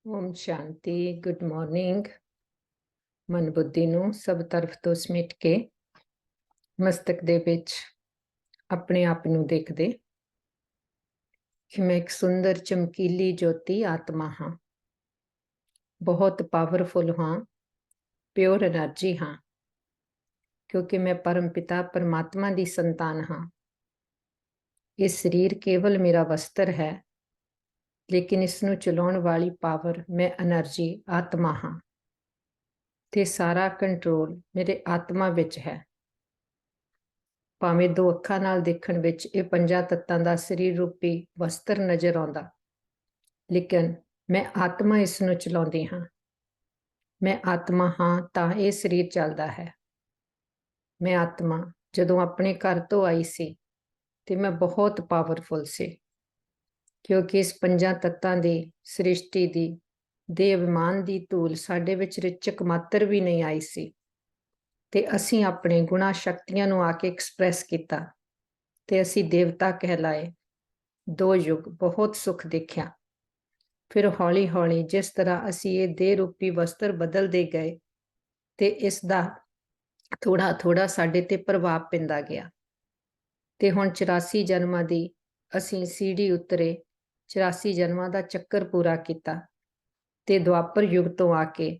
ਓਮ ਸ਼ਾਂਤੀ। Good morning. ਮਨ ਬੁੱਧੀ ਨੂੰ ਸਭ ਤਰਫ ਤੋਂ ਸਮੇਟ ਕੇ ਮਸਤਕ ਦੇ ਵਿੱਚ ਆਪਣੇ ਆਪ ਨੂੰ ਦੇਖਦੇ ਕਿ ਮੈਂ ਇੱਕ ਸੁੰਦਰ ਚਮਕੀਲੀ ਜੋਤੀ ਆਤਮਾ ਹਾਂ, ਬਹੁਤ ਪਾਵਰਫੁਲ ਹਾਂ, ਪਿਓਰ એનર્ਜੀ ਹਾਂ, ਕਿਉਂਕਿ ਮੈਂ ਪਰਮ ਪਿਤਾ ਪਰਮਾਤਮਾ ਦੀ ਸੰਤਾਨ ਹਾਂ। ਇਹ ਸਰੀਰ ਕੇਵਲ ਮੇਰਾ ਵਸਤਰ ਹੈ, ਲੇਕਿਨ ਇਸ ਨੂੰ ਚਲਾਉਣ ਵਾਲੀ ਪਾਵਰ ਮੈਂ એનર્ਜੀ ਆਤਮਾ ਹਾਂ ਤੇ ਸਾਰਾ ਕੰਟਰੋਲ ਮੇਰੇ ਆਤਮਾ ਵਿੱਚ ਹੈ। ਭਾਵੇਂ ਦੋ ਅੱਖਾਂ ਨਾਲ ਦੇਖਣ ਵਿੱਚ ਇਹ ਪੰਜਾਂ ਤੱਤਾਂ ਦਾ ਸਰੀਰ ਰੂਪੀ ਵਸਤਰ ਨਜ਼ਰ ਆਉਂਦਾ, ਲੇਕਿਨ ਮੈਂ ਆਤਮਾ ਇਸ ਨੂੰ ਚਲਾਉਂਦੀ ਹਾਂ। ਮੈਂ ਆਤਮਾ ਹਾਂ ਤਾਂ ਇਹ ਸਰੀਰ ਚੱਲਦਾ ਹੈ। ਮੈਂ ਆਤਮਾ ਜਦੋਂ ਆਪਣੇ ਘਰ ਤੋਂ ਆਈ ਸੀ ਤੇ ਮੈਂ ਬਹੁਤ ਪਾਵਰਫੁਲ ਸੀ, ਕਿਉਂਕਿ ਇਸ ਪੰਜਾਂ ਤੱਤਾਂ ਦੀ ਸ੍ਰਿਸ਼ਟੀ ਦੀ ਦੇ ਅਭਿਮਾਨ ਦੀ ਧੂਲ ਸਾਡੇ ਵਿੱਚ ਰਿਚਕ ਮਾਤਰ ਵੀ ਨਹੀਂ ਆਈ ਸੀ ਤੇ ਅਸੀਂ ਆਪਣੇ ਗੁਣਾ ਸ਼ਕਤੀਆਂ ਨੂੰ ਆ ਕੇ ਐਕਸਪ੍ਰੈਸ ਕੀਤਾ ਤੇ ਅਸੀਂ ਦੇਵਤਾ ਕਹਿਲਾਏ। 2 ਯੁੱਗ ਬਹੁਤ ਸੁੱਖ ਦੇਖਿਆ। ਫਿਰ ਹੌਲੀ ਹੌਲੀ ਜਿਸ ਤਰ੍ਹਾਂ ਅਸੀਂ ਇਹ ਦੇਹ ਰੂਪੀ ਵਸਤਰ ਬਦਲਦੇ ਗਏ ਤੇ ਇਸ ਦਾ ਥੋੜਾ ਥੋੜਾ ਸਾਡੇ ਤੇ ਪ੍ਰਭਾਵ ਪੈਂਦਾ ਗਿਆ ਤੇ ਹੁਣ 84 ਜਨਮਾਂ ਦੀ ਅਸੀਂ ਸੀੜੀ ਉਤਰੇ, 84 ਜਨਮਾਂ ਦਾ ਚੱਕਰ ਪੂਰਾ ਕੀਤਾ ਤੇ ਦੁਆਪਰ ਯੁੱਗ ਤੋਂ ਆ ਕੇ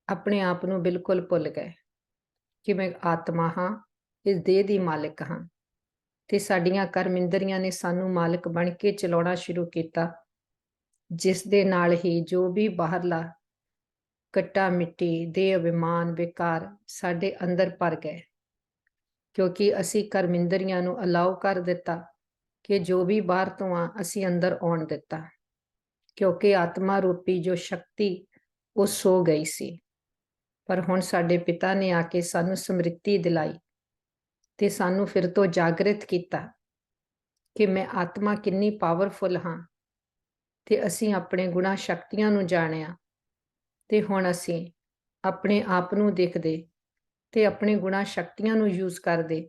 ਆਪਣੇ ਆਪ ਨੂੰ ਬਿਲਕੁਲ ਭੁੱਲ ਗਏ ਕਿ ਮੈਂ ਆਤਮਾ ਹਾਂ, ਇਸ ਦੇਹ ਦੀ ਮਾਲਕ ਹਾਂ ਤੇ ਸਾਡੀਆਂ ਕਰਮ ਇੰਦਰੀਆਂ ਨੇ ਸਾਨੂੰ ਮਾਲਕ ਬਣ ਕੇ ਚਲਾਉਣਾ ਸ਼ੁਰੂ ਕੀਤਾ, ਜਿਸ ਦੇ ਨਾਲ ਹੀ ਜੋ ਵੀ ਬਾਹਰਲਾ ਕੱਟਾ ਮਿੱਟੀ ਦੇ ਅਭਿਮਾਨ ਵਿਕਾਰ ਸਾਡੇ ਅੰਦਰ ਭਰ ਗਏ, ਕਿਉਂਕਿ ਅਸੀਂ ਕਰਮ ਇੰਦਰੀਆਂ ਨੂੰ ਅਲਾਉ ਕਰ ਦਿੱਤਾ ਕਿ ਜੋ ਵੀ ਬਾਹਰ ਤੋਂ ਆ ਅਸੀਂ ਅੰਦਰ ਆਉਣ ਦਿੱਤਾ, ਕਿਉਂਕਿ ਆਤਮਾ ਰੂਪੀ ਜੋ ਸ਼ਕਤੀ ਉਹ ਸੋ ਗਈ ਸੀ। ਪਰ ਹੁਣ ਸਾਡੇ ਪਿਤਾ ਨੇ ਆ ਕੇ ਸਾਨੂੰ ਸਮ੍ਰਿਤੀ ਦਿਲਾਈ ਤੇ ਸਾਨੂੰ ਫਿਰ ਤੋਂ ਜਾਗਰਿਤ ਕੀਤਾ ਕਿ ਮੈਂ ਆਤਮਾ ਕਿੰਨੀ ਪਾਵਰਫੁਲ ਹਾਂ ਤੇ ਅਸੀਂ ਆਪਣੇ ਗੁਣਾ ਸ਼ਕਤੀਆਂ ਨੂੰ ਜਾਣਿਆ ਤੇ ਹੁਣ ਅਸੀਂ ਆਪਣੇ ਆਪ ਨੂੰ ਦੇਖਦੇ ਤੇ ਆਪਣੇ ਗੁਣਾ ਸ਼ਕਤੀਆਂ ਨੂੰ ਯੂਜ਼ ਕਰਦੇ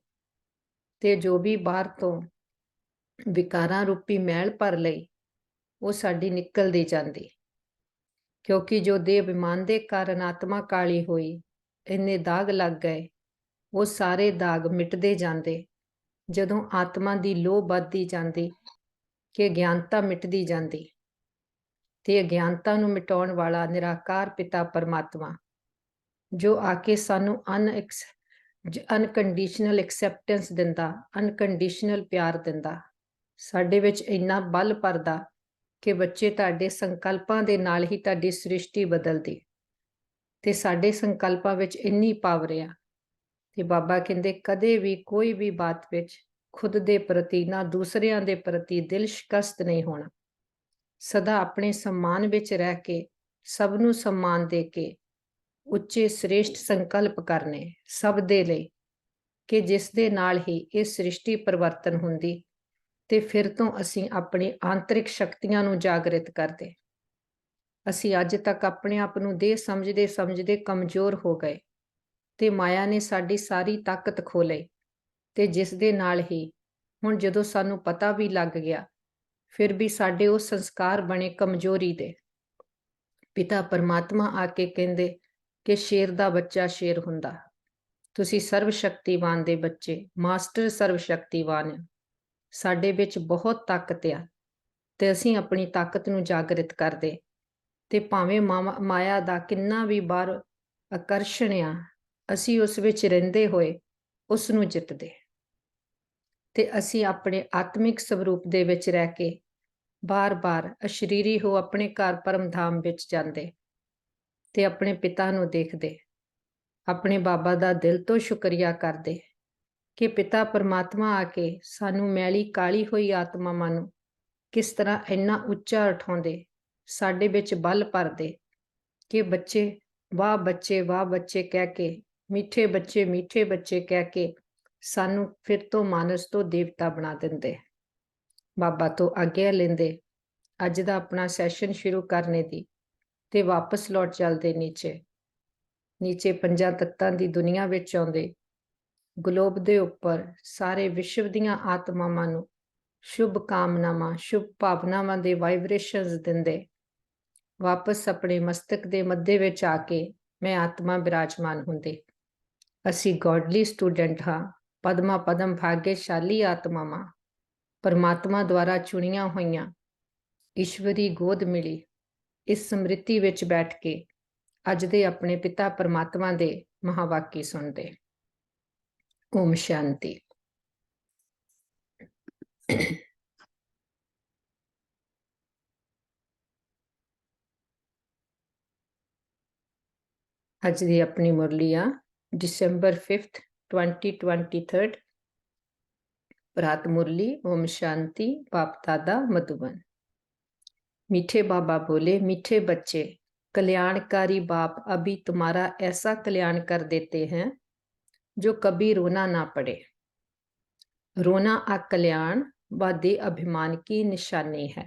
ਤੇ ਜੋ ਵੀ ਬਾਹਰ ਤੋਂ ਵਿਕਾਰਾਂ ਰੂਪੀ ਮੈਲ ਭਰ ਲਈ ਉਹ ਸਾਡੀ ਨਿਕਲਦੀ ਜਾਂਦੀ, ਕਿਉਂਕਿ ਜੋ ਦੇਹ ਅਭਿਮਾਨ ਦੇ ਕਾਰਨ ਆਤਮਾ ਕਾਲੀ ਹੋਈ, ਇੰਨੇ ਦਾਗ ਲੱਗ ਗਏ, ਉਹ ਸਾਰੇ ਦਾਗ ਮਿਟਦੇ ਜਾਂਦੇ ਜਦੋਂ ਆਤਮਾ ਦੀ ਲੋਹ ਵੱਧਦੀ ਜਾਂਦੀ ਕਿ ਅਗਿਆਨਤਾ ਮਿਟਦੀ ਜਾਂਦੀ ਤੇ ਅਗਿਆਨਤਾ ਨੂੰ ਮਿਟਾਉਣ ਵਾਲਾ ਨਿਰਾਕਾਰ ਪਿਤਾ ਪਰਮਾਤਮਾ ਜੋ ਆ ਕੇ ਸਾਨੂੰ ਅਨਕੰਡੀਸ਼ਨਲ ਐਕਸੈਪਟੈਂਸ ਦਿੰਦਾ, ਅਨਕੰਡੀਸ਼ਨਲ ਪਿਆਰ ਦਿੰਦਾ, ਸਾਡੇ ਵਿੱਚ ਇੰਨਾ ਬਲ ਭਰਦਾ ਕਿ ਬੱਚੇ ਤੁਹਾਡੇ ਸੰਕਲਪਾਂ ਦੇ ਨਾਲ ਹੀ ਤੁਹਾਡੀ ਸ੍ਰਿਸ਼ਟੀ ਬਦਲਦੀ ਤੇ ਸਾਡੇ ਸੰਕਲਪਾਂ ਵਿੱਚ ਇੰਨੀ ਪਾਵਰ ਆ ਤੇ ਬਾਬਾ ਕਹਿੰਦੇ ਕਦੇ ਵੀ ਕੋਈ ਵੀ ਬਾਤ ਵਿੱਚ ਖੁਦ ਦੇ ਪ੍ਰਤੀ ਨਾ ਦੂਸਰਿਆਂ ਦੇ ਪ੍ਰਤੀ ਦਿਲ ਸ਼ਿਕਸਤ ਨਹੀਂ ਹੋਣਾ, ਸਦਾ ਆਪਣੇ सम्मान ਵਿੱਚ ਰਹਿ ਕੇ ਸਭ ਨੂੰ सम्मान ਦੇ ਕੇ ਉੱਚੇ ਸ੍ਰੇਸ਼ਟ ਸੰਕਲਪ ਕਰਨੇ ਸਭ ਦੇ ਲਈ ਕਿ ਜਿਸ ਦੇ ਨਾਲ ਹੀ ਇਹ ਸ੍ਰਿਸ਼ਟੀ ਪਰਿਵਰਤਨ ਹੁੰਦੀ ਤੇ ਫਿਰ ਤੋਂ ਅਸੀਂ ਆਪਣੀ ਆਂਤਰਿਕ ਸ਼ਕਤੀਆਂ ਨੂੰ ਜਾਗਰਿਤ ਕਰਦੇ। ਅਸੀਂ ਅੱਜ ਤੱਕ ਆਪਣੇ ਆਪ ਨੂੰ ਦੇਹ ਸਮਝਦੇ ਸਮਝਦੇ ਕਮਜ਼ੋਰ ਹੋ ਗਏ ਤੇ ਮਾਇਆ ਨੇ ਸਾਡੀ ਸਾਰੀ ਤਾਕਤ ਖੋਹ ਲਈ ਤੇ ਜਿਸ ਦੇ ਨਾਲ ਹੀ ਹੁਣ ਜਦੋਂ ਸਾਨੂੰ ਪਤਾ ਵੀ ਲੱਗ ਗਿਆ ਫਿਰ ਵੀ ਸਾਡੇ ਉਹ ਸੰਸਕਾਰ ਬਣੇ ਕਮਜ਼ੋਰੀ ਦੇ। ਪਿਤਾ ਪਰਮਾਤਮਾ ਆ ਕੇ ਕਹਿੰਦੇ ਕਿ ਸ਼ੇਰ ਦਾ ਬੱਚਾ ਸ਼ੇਰ ਹੁੰਦਾ, ਤੁਸੀਂ ਸਰਵ ਸ਼ਕਤੀਵਾਨ ਦੇ ਬੱਚੇ, ਮਾਸਟਰ ਸਰਵ ਸ਼ਕਤੀਵਾਨ। ਸਾਡੇ ਵਿੱਚ ਬਹੁਤ ਤਾਕਤ ਆ ਤੇ ਅਸੀਂ ਆਪਣੀ ਤਾਕਤ ਨੂੰ ਜਾਗਰਿਤ ਕਰਦੇ ਤੇ ਭਾਵੇਂ ਮਾਇਆ ਦਾ ਕਿੰਨਾ ਵੀ ਬਾਹਰ ਆਕਰਸ਼ਣ ਆ, ਅਸੀਂ ਉਸ ਵਿੱਚ ਰਹਿੰਦੇ ਹੋਏ ਉਸ ਨੂੰ ਜਿੱਤਦੇ ਤੇ ਅਸੀਂ ਆਪਣੇ ਆਤਮਿਕ ਸਰੂਪ ਦੇ ਵਿੱਚ ਰਹਿ ਕੇ ਬਾਰ-ਬਾਰ ਅਸ਼ਰੀਰੀ ਹੋ ਆਪਣੇ ਘਰ ਪਰਮ ਧਾਮ ਵਿੱਚ ਜਾਂਦੇ ਤੇ ਆਪਣੇ ਪਿਤਾ ਨੂੰ ਦੇਖਦੇ, ਆਪਣੇ ਬਾਬਾ ਦਾ ਦਿਲ ਤੋਂ ਸ਼ੁਕਰੀਆ ਕਰਦੇ ਕਿ ਪਿਤਾ ਪਰਮਾਤਮਾ ਆ ਕੇ ਸਾਨੂੰ ਮੈਲੀ ਕਾਲੀ ਹੋਈ ਆਤਮਾਵਾਂ ਨੂੰ ਕਿਸ ਤਰ੍ਹਾਂ ਇੰਨਾ ਉੱਚਾ ਉਠਾਉਂਦੇ, ਸਾਡੇ ਵਿੱਚ ਬਲ ਭਰਦੇ ਕਿ ਬੱਚੇ ਵਾਹ ਬੱਚੇ ਕਹਿ ਕੇ, ਮਿੱਠੇ ਬੱਚੇ ਕਹਿ ਕੇ ਸਾਨੂੰ ਫਿਰ ਤੋਂ ਮਾਨਸ ਤੋਂ ਦੇਵਤਾ ਬਣਾ ਦਿੰਦੇ। ਬਾਬਾ ਤੋਂ ਆਗਿਆ ਲੈਂਦੇ ਅੱਜ ਦਾ ਆਪਣਾ ਸੈਸ਼ਨ ਸ਼ੁਰੂ ਕਰਨੇ ਦੀ ਤੇ ਵਾਪਸ ਲੌਟ ਚੱਲਦੇ ਨੀਚੇ ਪੰਜਾਂ ਤੱਤਾਂ ਦੀ ਦੁਨੀਆ ਵਿੱਚ ਆਉਂਦੇ, ਗਲੋਬ ਦੇ ਉੱਪਰ ਸਾਰੇ ਵਿਸ਼ਵ ਦੀਆਂ ਆਤਮਾਵਾਂ ਨੂੰ ਸ਼ੁਭ ਕਾਮਨਾਵਾਂ, ਸ਼ੁਭ ਭਾਵਨਾਵਾਂ ਦੇ ਵਾਈਬ੍ਰੇਸ਼ਨਸ ਦਿੰਦੇ, ਵਾਪਸ ਆਪਣੇ ਮਸਤਕ ਦੇ ਮੱਧੇ ਵਿੱਚ ਆ ਕੇ ਮੈਂ ਆਤਮਾ ਬਿਰਾਜਮਾਨ ਹੁੰਦੀ। ਅਸੀਂ ਗੋਡਲੀ ਸਟੂਡੈਂਟ ਹਾਂ, ਪਦਮਾ ਪਦਮ ਭਾਗਿਆਸ਼ਾਲੀ ਆਤਮਾਵਾਂ, ਪਰਮਾਤਮਾ ਦੁਆਰਾ ਚੁਣੀਆਂ ਹੋਈਆਂ, ਈਸ਼ਵਰੀ ਗੋਦ ਮਿਲੀ ਇਸ ਸਮ੍ਰਿਤੀ ਵਿੱਚ ਬੈਠ ਕੇ ਅੱਜ ਦੇ ਆਪਣੇ ਪਿਤਾ ਪਰਮਾਤਮਾ ਦੇ ਮਹਾਵਾਕੀ ਸੁਣਦੇ। ਓਮ ਸ਼ਾਂਤੀ। ਅੱਜ ਦੀ ਆਪਣੀ ਮੁਰਲੀ ਆ December 5th 2023 प्रात मुरली। ओम शांति। बाप दादा मधुबन। मीठे बाबा बोले, मीठे बच्चे, कल्याणकारी बाप अभी तुम्हारा ऐसा कल्याण कर देते हैं जो कभी रोना ना पड़े। रोना अकल्याण व दे अभिमान की निशानी है।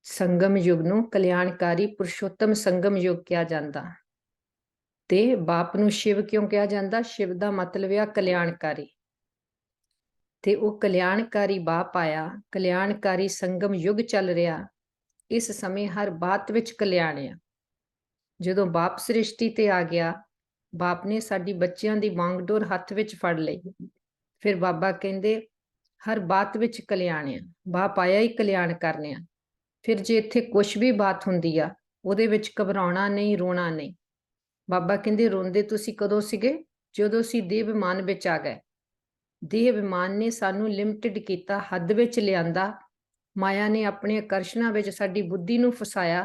संगम युग नूं कल्याणकारी पुरुषोत्तम संगम युग किया जाता। ते बाप नूं शिव क्यों कहा जाता? शिव का मतलब है कल्याणकारी। ते वो कल्याणकारी बाप आया, कल्याणकारी संगम युग चल रहा। इस समय हर बात विच कल्याण आ। जदों बाप सृष्टि ते आ गया, बाप ने साडी बच्चियां दी वांगडोर हथ विच फड़ लई। फिर बाबा कहंदे हर बात विच कल्याण आ। बाप आया ही कल्याण करने आ। फिर जे इत्थे कुछ भी बात हुंदी आ, उहदे विच घबराउणा नहीं, रोना नहीं। बाबा कहंदे रोंदे तुसी कदों सीगे? जदों असीं देह विमान विच आ गए। देह विमान ने सानू लिमिटेड किया, हद विच लियांदा। माया ने अपने आकर्षणा विच साडी बुद्धि नूं फसाया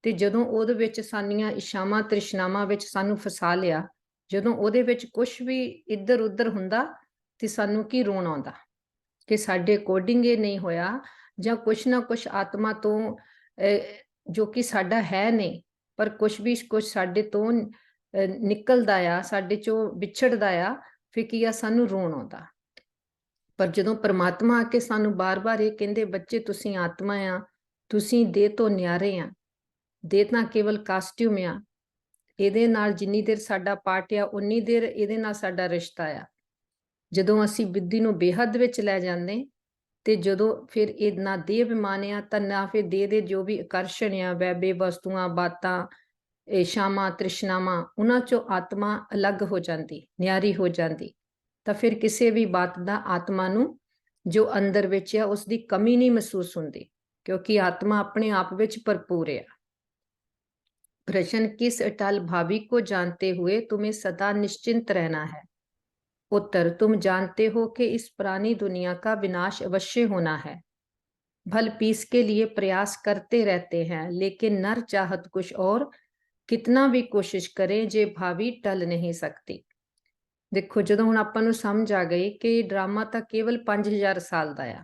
ते जदों ओहदे विच सानियां इच्छावां तृष्णावां विच सानू फसा लिया, जदों ओहदे विच कुछ भी इधर उधर हुंदा ते सानू की रोण आउंदा कि साडे अकॉर्डिंग ये नहीं होया, जां कुछ ना कुछ आत्मा तो जो कि साडा है नहीं, पर कुछ साडे तो निकलदा आ, साडे चों विछड़दा आ, फिर की आ सानू रोण आउंदा। पर जदों परमात्मा आके सानू बार बार ये कहंदे बच्चे तुसीं आत्मा आ, तुसीं देह तो न्यारे आ, देह तां केवल कास्ट्यूम आ, इहदे नाल जिन्नी देर साडा पार्ट आ उन्नी देर इहदे नाल साडा रिश्ता आ। जदों असीं बुद्धि नूं बेहद विच लै जांदे ते जदों फिर इह ना देह विमान आ तां ना फिर देह दे जो भी आकर्षण आ, वैभे वस्तुआं बातां इच्छावां तृष्णावां, उन्हां चों आत्मा अलग हो जाती, न्यारी हो जाती। तो फिर किसी भी बात का आत्मा नूं जो अंदर विच आ उसकी कमी नहीं महसूस होंदी, क्योंकि आत्मा अपने आप विच भरपूर है। प्रश्न, किस अटल भावी को जानते हुए तुम्हें सदा निश्चिंत रहना है? उत्तर, तुम जानते हो कि इस पुरानी दुनिया का विनाश अवश्य होना है। भल पीस के लिए प्रयास करते रहते हैं, लेकिन नर चाहत कुछ और, कितना भी कोशिश करें जे भावी टल नहीं सकती। देखो जदों हुण आपां नूं समझ आ गई कि ड्रामा तां केवल 5000 साल दा आ।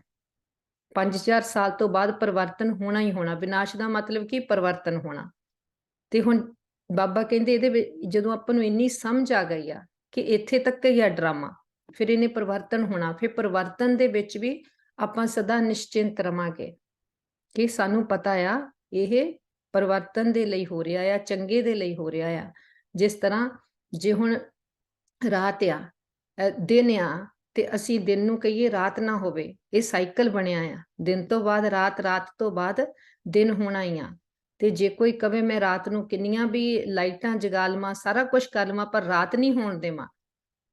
5000 साल तो बाद परिवर्तन होना ही होना। विनाश का मतलब की परिवर्तन होना। ते हुण बाबा कहंदे इहदे जदों आपां नूं इन्नी समझ आ गई आ कि इत्थे तक ही आ ड्रामा, फिर इहने परिवर्तन होना। फिर परिवर्तन दे विच भी आपां सदा निश्चिंत रवांगे कि सानूं पता आ इह परिवर्तन दे लई हो रिहा आ, चंगे दे लई हो रिहा आ। जिस तरह जे हुण रात आ, दिन आ, ते असीं दिन नूं कहीए रात ना होवे, ये साइकिल बनिया आ। दिन तो बाद रात, रात तो बाद दिन होना ही आ। ते जे कोई कवे मैं रात नूं किन्नियां भी लाइटां जगा लवां, सारा कुछ कर लवां, पर रात नहीं होण देवां,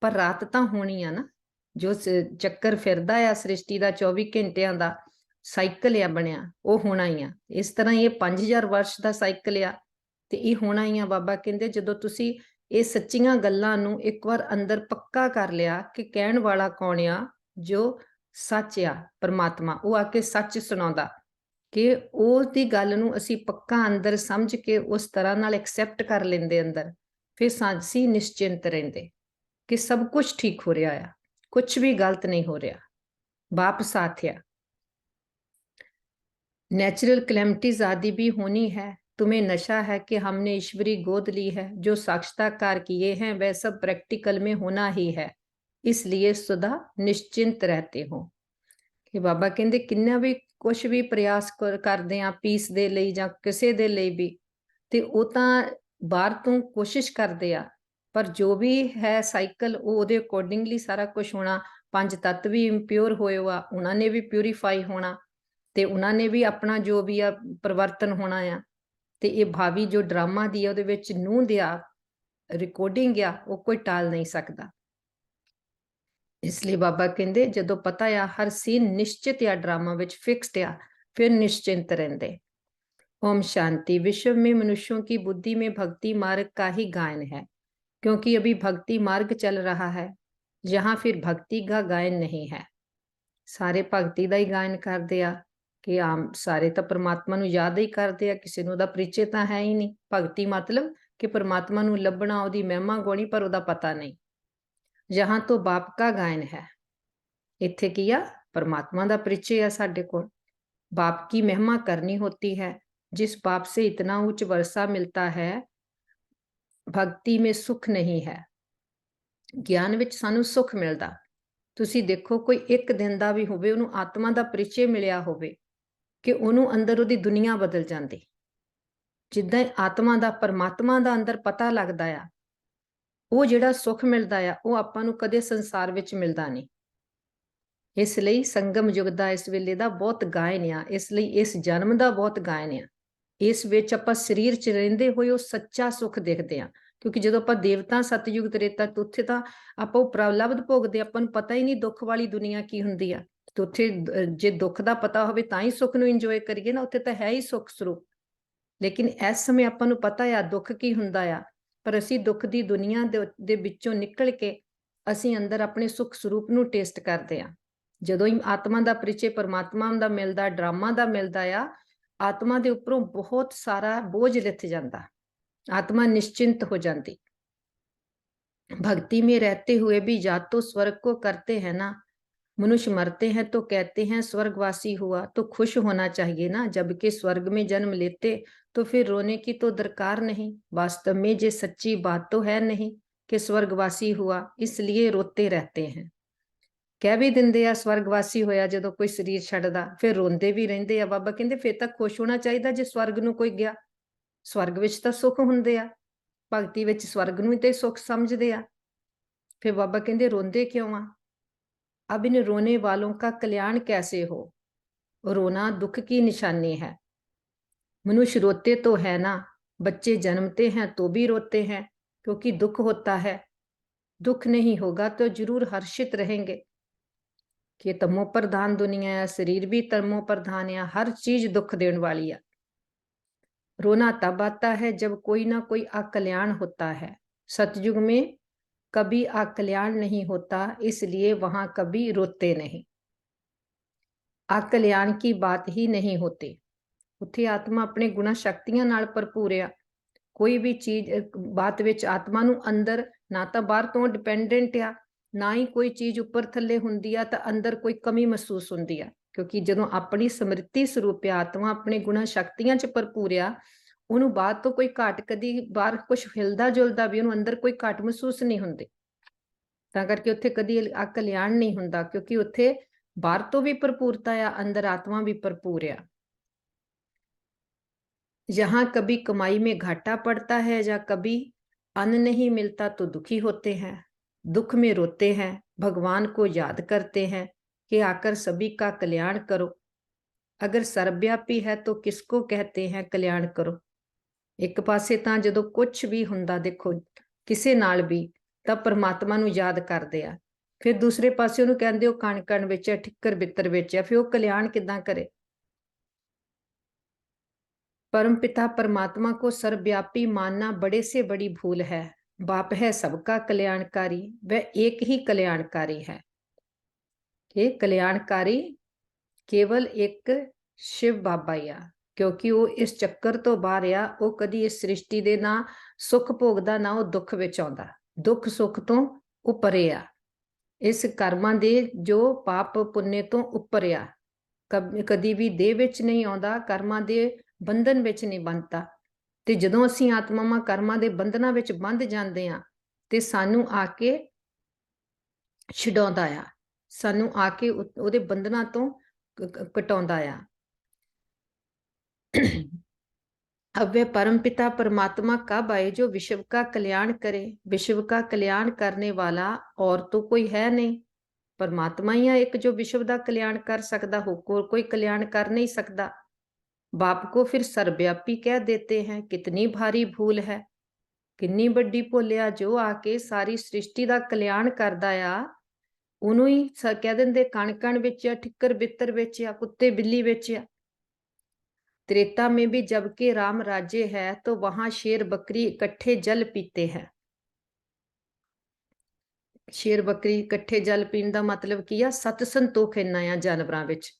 पर रात तां होनी आ ना। जो चक्कर फिरदा आ सृष्टि दा 24 घंटियां दा साइकिल आ बनिया, वो होना ही आ। इस तरह ये 5000 वर्ष दा साइकिल आ ते ये होना ही आ। बाबा कहंदे जदों तुसीं ਇਹ ਸੱਚੀਆਂ ਗੱਲਾਂ ਨੂੰ ਇੱਕ ਵਾਰ ਅੰਦਰ ਪੱਕਾ ਕਰ ਲਿਆ ਕਿ ਕਹਿਣ ਵਾਲਾ ਕੌਣ ਆ, ਜੋ ਸੱਚ ਆ ਪਰਮਾਤਮਾ, ਉਹ ਆ ਕੇ ਸੱਚ ਸੁਣਾਉਂਦਾ, ਕਿ ਉਸ ਦੀ ਗੱਲ ਨੂੰ ਅਸੀਂ ਪੱਕਾ ਅੰਦਰ ਸਮਝ ਕੇ ਉਸ ਤਰ੍ਹਾਂ ਨਾਲ ਐਕਸੈਪਟ ਕਰ ਲੈਂਦੇ ਅੰਦਰ, ਫਿਰ ਅਸੀਂ ਨਿਸ਼ਚਿੰਤ ਰਹਿੰਦੇ ਕਿ ਸਭ ਕੁਝ ਠੀਕ ਹੋ ਰਿਹਾ ਆ, ਕੁਝ ਵੀ ਗਲਤ ਨਹੀਂ ਹੋ ਰਿਹਾ। ਬਾਪ ਸਾਥ ਆ। नेचुरल कैलेमिटीज आदि भी होनी है। तुम्हें नशा है कि हमने ईश्वरी गोद ली है। जो साक्षात्कार किए हैं वह सब प्रैक्टिकल में होना ही है, इसलिए सदा निश्चिंत रहते हो। कि बाबा कहते किन्ना भी कुछ भी प्रयास करते हैं पीस दे लई जां किसी दे लई भी, ते वो तां बाहर तो कोशिश करते आ, पर जो भी है साइकिल वो उहदे अकॉर्डिंगली सारा कुछ होना। 5 तत्व भी इंप्योर होए वा, उन्होंने भी प्यूरीफाई होना। ਤੇ ਉਹਨਾਂ ਨੇ ਵੀ ਆਪਣਾ ਜੋ ਵੀ ਆ ਪਰਿਵਰਤਨ ਹੋਣਾ ਆ। ਤੇ ਇਹ ਭਾਵੀ ਜੋ ਡਰਾਮਾ ਦੀ ਆ ਉਹਦੇ ਵਿੱਚ ਨੂੰਹ ਦਿਆ ਰਿਕਾਰਡਿੰਗ ਆ ਉਹ ਕੋਈ ਟਾਲ ਨਹੀਂ ਸਕਦਾ। ਇਸ ਲਈ ਬਾਬਾ ਕਹਿੰਦੇ ਜਦੋਂ ਪਤਾ ਆ ਹਰ ਸੀਨ ਨਿਸ਼ਚਿਤ ਆ ड्रामा ਵਿੱਚ ਫਿਕਸਡ ਆ, फिर निश्चिंत रहते। ओम शांति। विश्व में मनुष्यों की बुद्धि में भक्ति मार्ग का ही गायन है, क्योंकि अभी भक्ति मार्ग चल रहा है, जहां फिर भक्ति का गायन नहीं है। सारे भक्ति का ही गायन करते आ कि आम सारे तो परमात्मा नूं याद ही करते आ, किसी नूं दा परिचय तो है ही नहीं। भगती मतलब कि परमात्मा नूं लभना, उहदी महिमा गाउणी, पर उहदा पता नहीं। जहां तो बाप का गायन है, इत्थे की आ परमात्मा दा परिचय आ साडे कोल। बाप की महिमा करनी होती है। जिस बाप से इतना उच्च वर्षा मिलता है, भक्ति में सुख नहीं है। ज्ञान विच सानू सुख मिलता। तुसी देखो कोई एक दिन दा भी होवे, उहनूं आत्मा दा परिचय मिलिया होवे कि उहनूं अंदर उहदी दुनिया बदल जाती। जिद्दां आत्मा दा परमात्मा दा अंदर पता लगदा आ, ਉਹ ਜਿਹੜਾ ਸੁਖ ਮਿਲਦਾ ਆ ਉਹ ਆਪਾਂ ਨੂੰ ਕਦੇ ਸੰਸਾਰ ਵਿੱਚ ਮਿਲਦਾ ਨਹੀਂ। ਇਸ ਲਈ ਸੰਗਮ ਯੁੱਗ ਦਾ ਇਸ ਵੇਲੇ ਦਾ ਬਹੁਤ ਗਾਇਨ ਆ। ਇਸ ਲਈ ਇਸ ਜਨਮ ਦਾ ਬਹੁਤ ਗਾਇਨ ਆ। ਇਸ ਵਿੱਚ ਆਪਾਂ ਸਰੀਰ 'ਚ ਰਹਿੰਦੇ ਹੋਏ ਉਹ ਸੱਚਾ ਸੁਖ ਦੇਖਦੇ ਆ, ਕਿਉਂਕਿ ਜਦੋਂ ਆਪਾਂ ਦੇਵਤਾ ਸਤਯੁਗ ਤ੍ਰੇਤਾ ਤੇ ਉੱਥੇ ਤਾਂ ਆਪਾਂ ਉਹ ਪ੍ਰਲਬਧ ਭੋਗਦੇ, ਆਪਾਂ ਨੂੰ ਪਤਾ ਹੀ ਨਹੀਂ ਦੁੱਖ ਵਾਲੀ ਦੁਨੀਆ ਕੀ ਹੁੰਦੀ ਆ। ਤੇ ਉੱਥੇ ਜੇ ਦੁੱਖ ਦਾ ਪਤਾ ਹੋਵੇ ਤਾਂ ਹੀ ਸੁਖ ਨੂੰ ਇੰਜੋਏ ਕਰੀਏ ਨਾ, ਉੱਥੇ ਤਾਂ ਹੈ ਹੀ ਸੁਖ ਸਰੂਪ। ਲੇਕਿਨ ਇਸ ਸਮੇਂ ਆਪਾਂ ਨੂੰ ਪਤਾ ਆ ਦੁੱਖ ਕੀ ਹੁੰਦਾ ਆ, ਪਰ ਅਸੀਂ ਦੁੱਖ ਦੀ ਦੁਨੀਆ ਦੇ ਵਿੱਚੋਂ ਨਿਕਲ ਕੇ ਅਸੀਂ ਅੰਦਰ ਆਪਣੇ ਸੁਖ ਸਰੂਪ ਨੂੰ ਟੇਸਟ ਕਰਦੇ ਆ। ਜਦੋਂ ਹੀ ਆਤਮਾ ਦਾ ਪਰਿਚੈ ਪਰਮਾਤਮਾ ਦਾ ਮਿਲਦਾ, ਡਰਾਮਾ ਦਾ ਮਿਲਦਾ ਆ, आत्मा के उपरों बहुत सारा बोझ लिथ जाता, आत्मा निश्चिंत हो जाती। भक्ति में रहते हुए भी या तो स्वर्ग को करते हैं ना, मनुष्य मरते हैं तो कहते हैं स्वर्गवासी हुआ, तो खुश होना चाहिए ना, जबकि स्वर्ग में जन्म लेते तो फिर रोने की तो दरकार नहीं। वास्तव में ये सच्ची बात तो है नहीं कि स्वर्गवासी हुआ, इसलिए रोते रहते हैं। ਕਹਿ ਵੀ ਦਿੰਦੇ ਆ ਸਵਰਗਵਾਸੀ ਹੋਇਆ ਜਦੋਂ ਕੋਈ ਸਰੀਰ ਛੱਡਦਾ, ਫਿਰ ਰੋਂਦੇ ਵੀ ਰਹਿੰਦੇ ਆ। ਬਾਬਾ ਕਹਿੰਦੇ ਫਿਰ ਤਾਂ ਖੁਸ਼ ਹੋਣਾ ਚਾਹੀਦਾ ਜੇ ਸਵਰਗ ਨੂੰ ਕੋਈ ਗਿਆ। ਸਵਰਗ ਵਿੱਚ ਤਾਂ ਸੁੱਖ ਹੁੰਦੇ ਆ, ਭਗਤੀ ਵਿੱਚ ਸਵਰਗ ਨੂੰ ਹੀ ਤੇ ਸੁੱਖ ਸਮਝਦੇ ਆ। ਫਿਰ ਬਾਬਾ ਕਹਿੰਦੇ ਰੋਂਦੇ ਕਿਉਂ ਆ? अब इन रोने वालों का कल्याण कैसे हो? रोना दुख की निशानी है। मनुष्य रोते तो है ना, बच्चे जन्मते हैं तो भी रोते हैं क्योंकि दुख होता है। दुख नहीं होगा तो जरूर हर्षित रहेंगे। कि तमो प्रधान दुनिया है, शरीर भी तमो प्रधान है, हर चीज दुख देने वाली है। रोना तब आता है जब कोई ना कोई अकल्याण होता है। सतयुग में कभी अकल्याण नहीं होता, इसलिए वहां कभी रोते नहीं। अकल्याण की बात ही नहीं होती। उत्थे आत्मा अपने गुणा शक्तियां नाल भरपूर आ। कोई भी चीज बात विच आत्मा नूं अंदर ना तो बाहर तो डिपेंडेंट आ, ना ही कोई चीज उपर थले हुंदी आ तां अंदर कोई कमी महसूस हुंदी आ। क्योंकि जदों अपनी समृद्धि स्वरूप आत्मा अपने गुणा शक्तियां च भरपूर आ, उहनूं बाहर तो कोई घाट कदी बाहर कुछ हिलदा जुलदा भी उहनूं अंदर कोई घाट महसूस नहीं हुंदी। तां करके उत्थे कदी अकल्याण नहीं हुंदा, क्योंकि उत्थे बाहर तो भी भरपूरता आ, अंदर आत्मा भी भरपूर आ। जहां कभी कमाई में घाटा पड़ता है या कभी अन्न नहीं मिलता तो दुखी होते हैं, दुख में रोते हैं, भगवान को याद करते हैं कि आकर सभी का कल्याण करो। अगर सर्वव्यापी है तो किसको कहते हैं कल्याण करो? एक पासे तां जदों कुछ भी हुंदा देखो किसे नाल भी तां परमात्मा नूं याद करदे आ, फिर दूसरे पासे उहनूं कहंदे ओ कण कण विच है, ठिक्कर बित्तर विच है, फिर वो कल्याण किदां करे? परमपिता परमात्मा को सर्वव्यापी मानना बड़े से बड़ी भूल है। बाप है सबका कल्याणकारी, वह एक ही कल्याणकारी है। ये कल्याणकारी केवल एक शिव बाबा ही आ, क्योंकि वो इस चक्कर तो बाहर आ, वो कदी इस सृष्टि दे ना सुख भोगदा ना वो दुख विच आउंदा। दुख सुख तो उपरे आ, इस कर्मां दे जो पाप पुण्य तो उपर आ, कदी भी देह विच नहीं आउंदा, कर्मां दे बंधन विच नहीं बनता। ते जदों असीं आत्मावां कर्मां दे बंधनां विच बंध जांदे आ ते सानू आके छਡਾਉਂਦਾ आ, सानू आके उहदे बंधनां तो कटाਉਂਦਾ आ। अब वह परमपिता परमात्मा कब आए जो विश्व का कल्याण करे? विश्व का कल्याण करने वाला और तो कोई है नहीं। परमात्मा ही है एक जो विश्व का कल्याण कर सकता हो, कोई कल्याण कर नहीं सकता। बाप को फिर सर्वव्यापी कह देते हैं, कितनी भारी भूल है, कितनी बड़ी भुल जो आके सारी सृष्टि का कल्याण करदा आ, ਉਹਨੂੰ ਹੀ कह देंगे कण कण विच, ठिकर बितर विच, कुत्ते बिल्ली विच। त्रेता में भी जबकि राम राज्य है तो वहां शेर बकरी इकट्ठे जल पीते हैं। शेर बकरी इकट्ठे जल पीण का मतलब की आ, सत संतोख इन्ना आ जानवरां विच।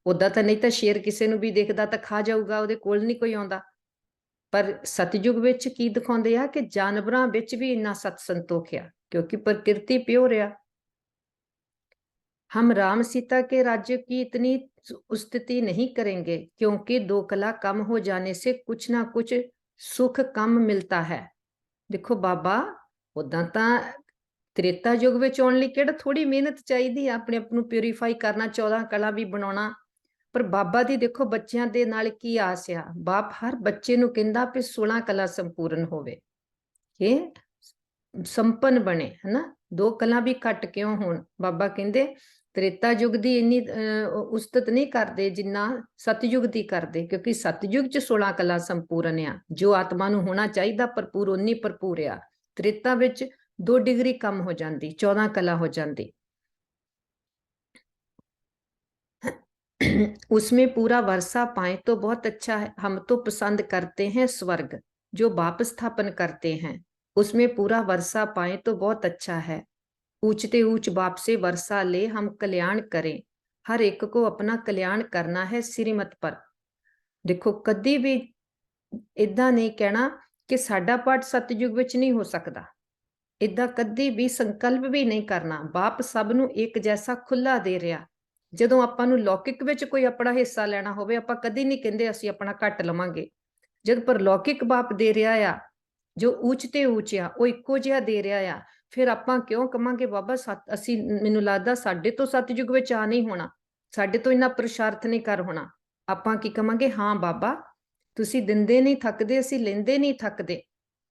उदा तो नहीं तो शेर किसी ਨੂੰ भी देखदा तो खा जाऊगा, ਉਹਦੇ ਕੋਲ नहीं कोई आउंदा। पर सतयुग विच की दिखाउंदे आ कि जानवरां विच भी इन्ना सत संतोख आ, क्योंकि प्रकृति प्योर आ। हम राम सीता के राज्य की इतनी स्तुति नहीं करेंगे, क्योंकि दो कला कम हो जाने से कुछ ना कुछ सुख कम मिलता है। देखो बाबा, उदा तो त्रेता युग विच आउण लई किहड़ा थोड़ी मेहनत चाहिदी आ, अपने आप नूं प्यूरीफाई करना, 14 कला भी बनाउणा। पर बाबा दी देखो बच्चियां दे नाल की आस आ, बाप हर बच्चे नूं कहंदा कि 16 कला संपूर्ण होवे, कि संपन्न बने, है ना। 2 कला भी घट क्यों होण, बाबा कहंदे त्रेता युग दी इन्नी उस्तत नहीं करते जिन्ना सतयुग दी करते, क्योंकि सतयुग च 16 कला संपूर्ण आ, जो आत्मा नूं होना चाहिदा भरपूर उन्नी भरपूर आ। त्रेता विच 2 डिग्री कम हो जाती, 14 कला हो जाती। उसमें पूरा वर्षा पाए तो बहुत अच्छा है, हम तो पसंद करते हैं स्वर्ग जो बाप स्थापन करते हैं। उसमें पूरा वर्षा पाए तो बहुत अच्छा है, ऊंचते ऊंच बाप से वर्षा ले हम कल्याण करें। हर एक को अपना कल्याण करना है श्रीमत पर। देखो कदी भी इदा नहीं कहना कि साडा पाठ सतयुग विच नहीं हो सकता, इदा कदी भी संकल्प भी नहीं करना। बाप सब नूं एक जैसा खुला दे रहा। ਜਦੋਂ ਆਪਾਂ ਨੂੰ ਲੌਕਿਕ ਵਿੱਚ ਕੋਈ ਆਪਣਾ ਹਿੱਸਾ ਲੈਣਾ ਹੋਵੇ, ਆਪਾਂ ਕਦੀ ਨਹੀਂ ਕਹਿੰਦੇ ਅਸੀਂ ਆਪਣਾ ਘੱਟ ਲਵਾਂਗੇ। ਜਦ ਪਰਲੌਕਿਕ ਬਾਪ ਦੇ ਰਿਹਾ ਆ, ਜੋ ਉੱਚ ਤੇ ਉੱਚ ਆ, ਉਹ ਇੱਕੋ ਜਿਹਾ ਦੇ ਰਿਹਾ ਆ, ਫਿਰ ਆਪਾਂ ਕਿਉਂ ਕਵਾਂਗੇ ਬਾਬਾ ਅਸੀਂ, ਮੈਨੂੰ ਲੱਗਦਾ ਸਾਡੇ ਤੋਂ ਸਤਯੁਗ ਵਿੱਚ ਆ ਨਹੀਂ ਹੋਣਾ, ਸਾਡੇ ਤੋਂ ਇੰਨਾ ਪ੍ਰਸ਼ਾਰਥ ਨਹੀਂ ਕਰ ਹੋਣਾ। ਆਪਾਂ ਕੀ ਕਵਾਂਗੇ, ਹਾਂ ਬਾਬਾ ਤੁਸੀਂ ਦਿੰਦੇ ਨਹੀਂ ਥੱਕਦੇ, ਅਸੀਂ ਲੈਂਦੇ ਨਹੀਂ ਥੱਕਦੇ,